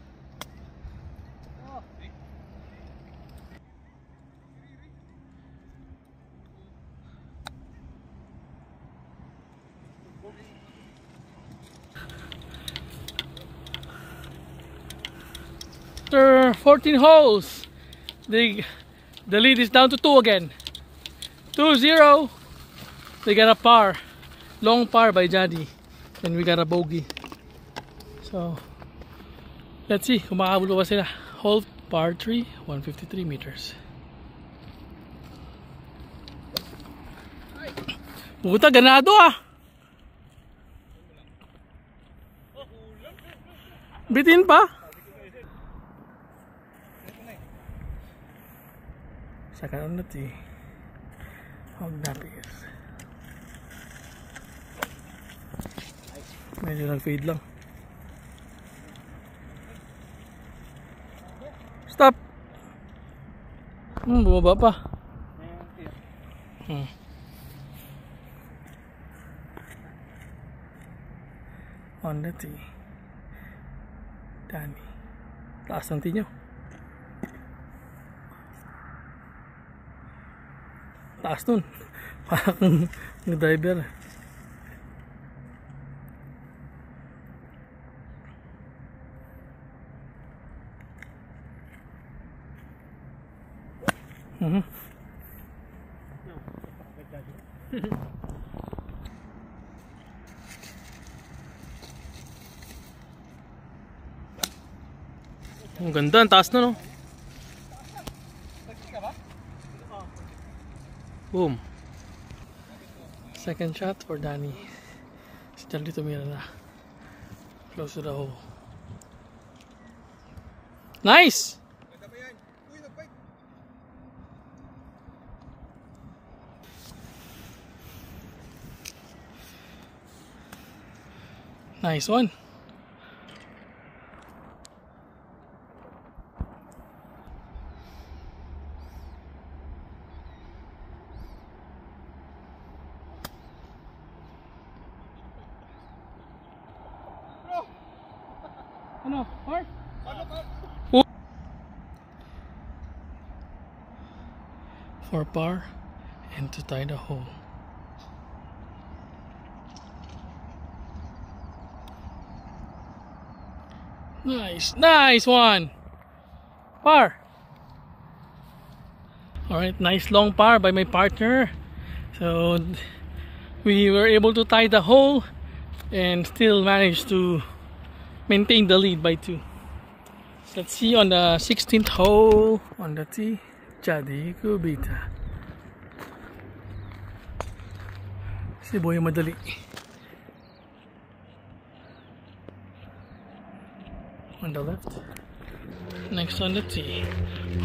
After 14 holes, the lead is down to 2 again. 2-0. They got a par. Long par by Jadi. And we got a bogey. So, let's see kung makakabulwa sila. Hole par 3, 153 meters. Puta, ganado ah! Bitin pa? Second on the tee. How nappy is. Medyo nag-fade lang. Stop! Bumaba pa. On the tee. Danny. Taas ng tee nyo. Taas nun. Parang nag-driver. Ang ganda, ang taas na, no? Boom. Second shot for Danny. Si Charlie tumira na. Close to the hole. Nice! Nice one. Ano? Par? For par and to tie the hole. Nice, nice one. Par. All right, nice long par by my partner. So we were able to tie the hole and still manage to maintain the lead by 2. Let's see on the 16th hole on the tee, Jadi Kubita. Si Boy madali. On the left. Next on the tee,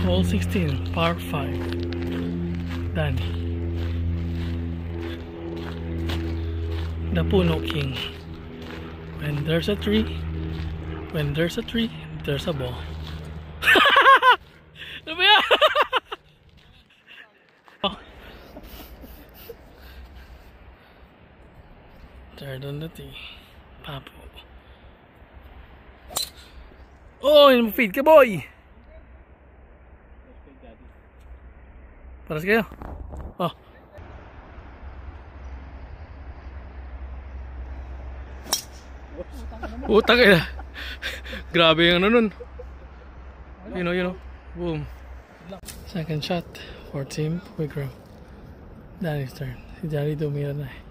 hole 16, par 5. Danny. The Puno King. When there's a tree, there's a ball. Ano ba yan? Oh. Third on the tee, Papo. Oh, feed ka boy. Paras kayo. Oh. Utang ka. Grabe yung ano nun. You know. Boom. Second shot for Team Wigram. Danny's turn. Si Jari tumira na eh.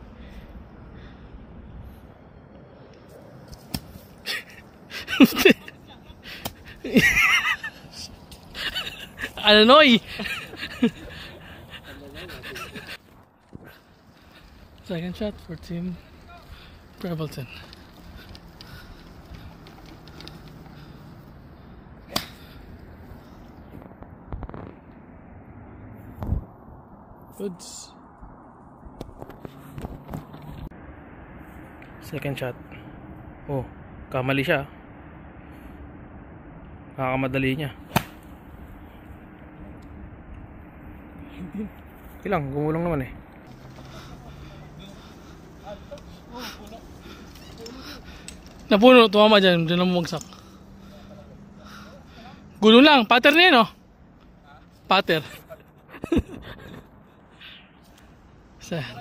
Alanoy. Second shot for Team Prevelton. Goods. Second shot. Oh, kamali siya. Nakakamadali niya. Ilang, gumulong naman eh. Napuno, tumama dyan. Diyan na bumagsak. Gulong lang. Patter na yun, oh. Patter.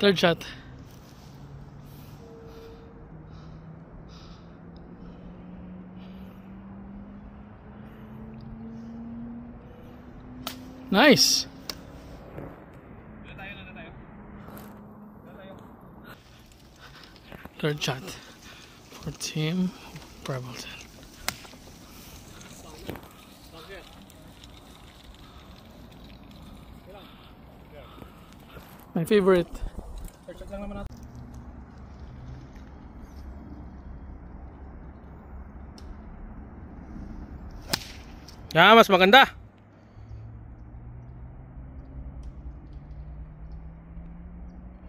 Third shot. Nice. Third shot for Team Prevelton. My favorite. Ah, mas maganda.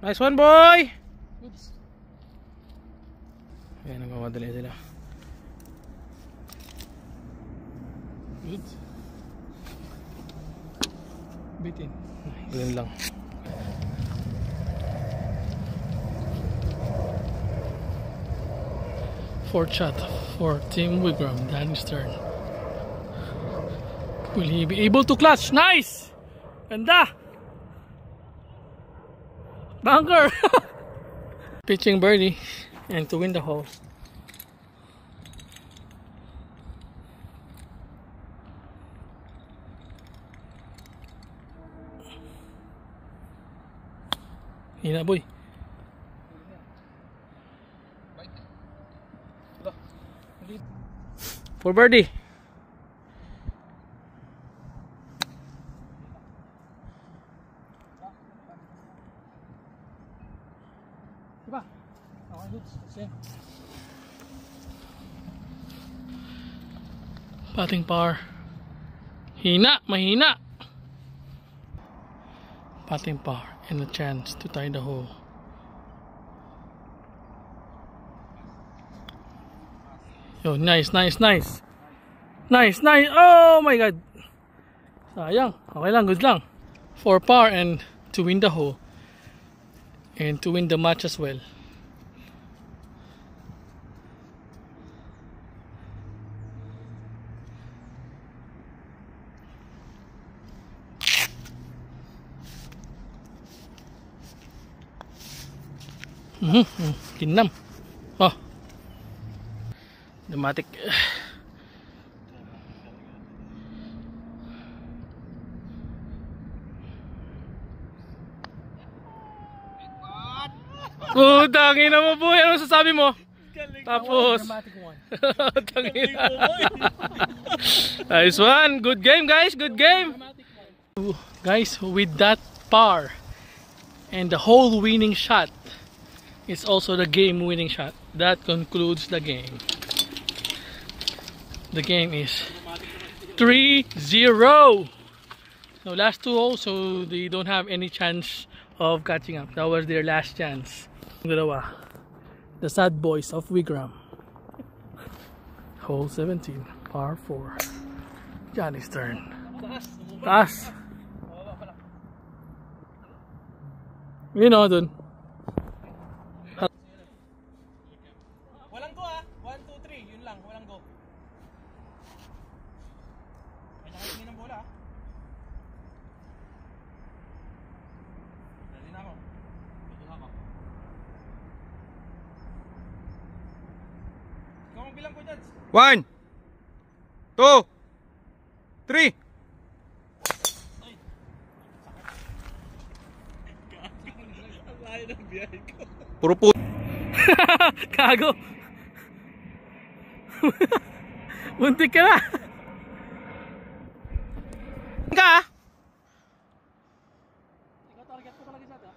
Nice one, boy. Ayan, nagmamadali sila. Good. Bitin. Ganun lang. Fourth shot for Team Wigram. Danny's turn. Will he be able to clutch? Nice! Ganda! Bunker! Pitching birdie and to win the hole. Hina boy. For birdie. Diba? Okay, good. Same. Batting par. Hina, mahina. Batting par and a chance to tie the hole. Yo, nice. Nice. Oh my god. Sayang. Okay lang, good lang. For par and to win the hole. And to win the match as well. Kinam. Oh. Dramatic. Tangina mo po. Ano sasabi mo? Tapos. Tangina. Nice one. Good game guys. Good game. Guys, with that par and the whole winning shot, it's also the game winning shot. That concludes the game. The game is 3-0. So last 2 holes, so they don't have any chance of catching up. That was their last chance. Dalawa. The sad boys of Wigram. Hole 17, par 4. Johnny's turn. Taas. Yun o, dun. Walang go ah. 1, 2, 3. Yun lang. Walang go. May nakikita ng bola ah. Ready na ako. Tutuha ko. Ikaw ang bilang ko, Judge. 1, 2, 3. Puro po. Kago. Muntik ka na. Ka? Ikaw target ko talaga siya.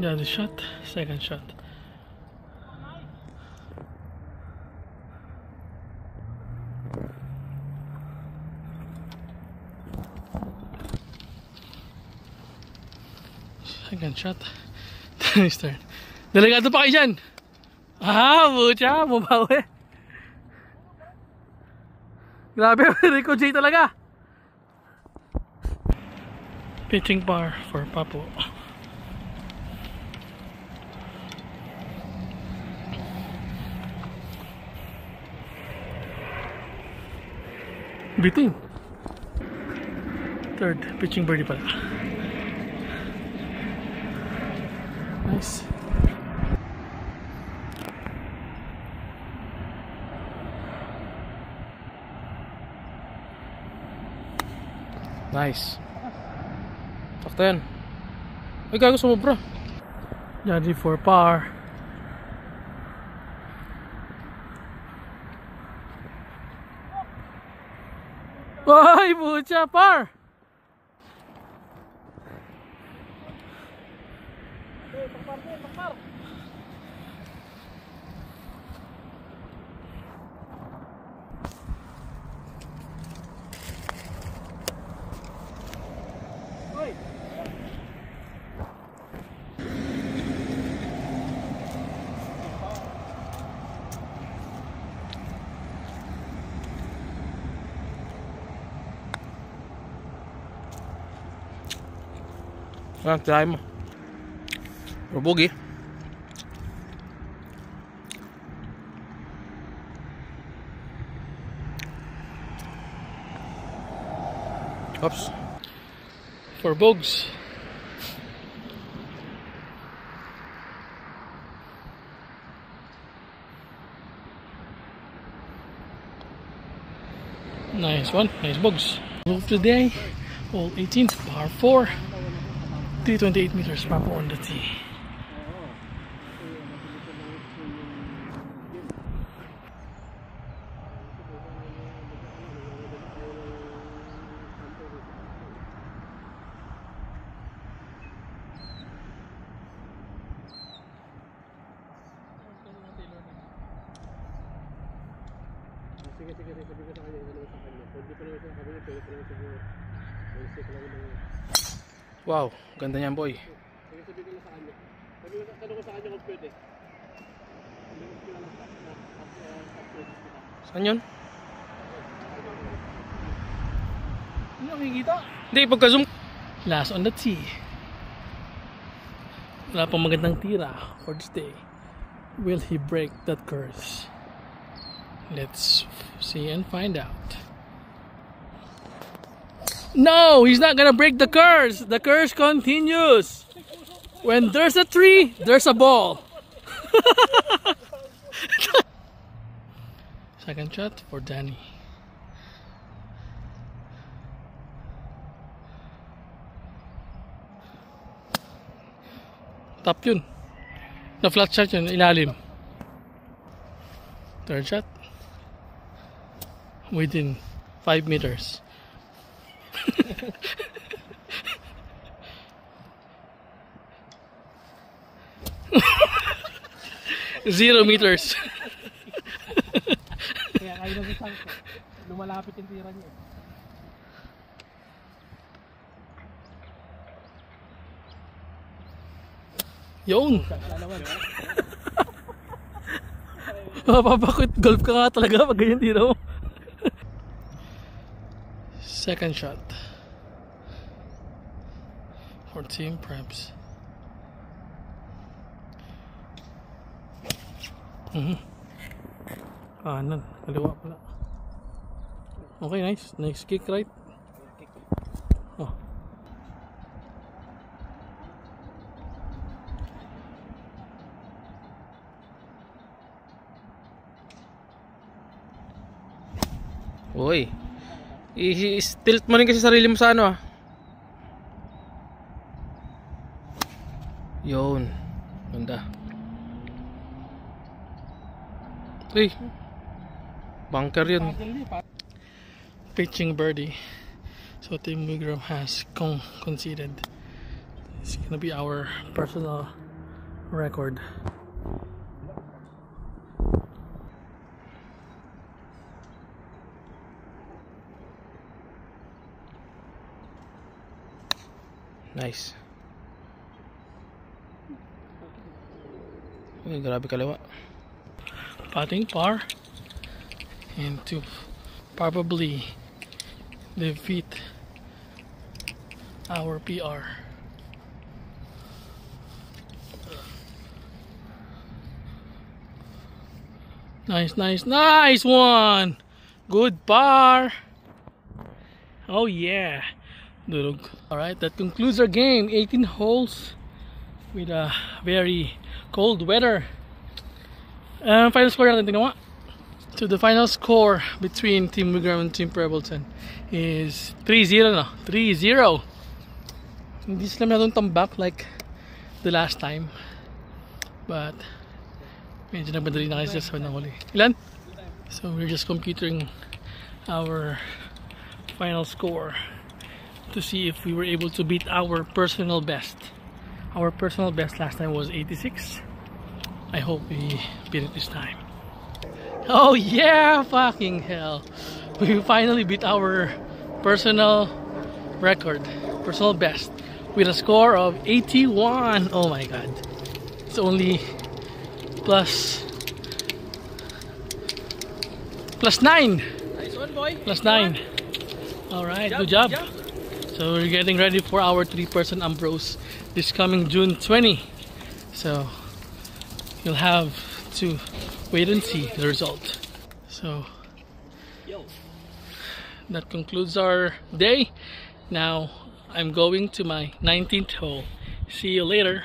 Yeah, the shot, second shot. Second shot. Tennis turn. Delegado pa kayo dyan. Ah, bucha, bumawi. Grabe, Rico J talaga. Pitching par for Papo. Biting. Third, pitching birdie pala. Nice. Nice. Sakto yan. Ay, gago sumobra. Ready for par. Ay, bucha, par. Ah, try mo. Rubugi. Oops. For Bogues. Nice one, nice Bogues. Move today, hole 18, par 4. 328 meters, Papo on the tee. Sige, sabi ko sa kanya, ano sa kanya. Pwede pa naman siya, sabi niya, pwede pa naman siya. Pwede pa naman siya. Wow, ganda niyan boy. Sige, sabi ko na sa kanya. Sabi ko, tanong ko sa kanya kung pwede. Sabi ko na lang Saan yun? Hindi nakikita. Hindi, pagka-zoom. Last on the tee. Wala pang magandang tira for this day. Will he break that curse? Let's see and find out. No, he's not gonna break the curse. The curse continues. When there's a tree, there's a ball. Second shot for Danny. Top yun. Na flat shot yun, ilalim. Third shot. Within 5 meters. 0 meters. Kaya kayo na sa sangko. Lumalapit yung tira niya. Yun. Mapapakit golf ka nga talaga pag ganyan tira mo. Second shot for Team Preps. Kanan, kaliwa pala. Okay, nice. Next kick, right? Oh. Uy. I-tilt mo rin kasi sarili mo sa ano ah. Yun. Ganda. Uy. Bunker yun. Pitching birdie. So Team Wigram has conceded. It's gonna be our personal record. Nice. Uy, grabe kaliwa. Putting par and to probably defeat our PR. Nice, nice, nice one. Good par. Oh yeah. Durog. Alright, that concludes our game. 18 holes with a very cold weather. Final score natin, tingnan mo. So the final score between Team Wigram and Team Prebbleton is 3-0 na. 3-0. Hindi sila masyadong tambak like the last time. But medyo nagmadali na kasi sa huli. Ilan? So we're just computing our final score to see if we were able to beat our personal best. Our personal best last time was 86. I hope we beat it this time. Oh yeah, fucking hell. We finally beat our personal record, personal best, with a score of 81. Oh my god. It's only plus 9. Nice one, boy. Plus 9. Alright, good job. So we're getting ready for our 3-person Ambrose this coming June 20. So you'll have to wait and see the result. So that concludes our day. Now I'm going to my 19th hole. See you later.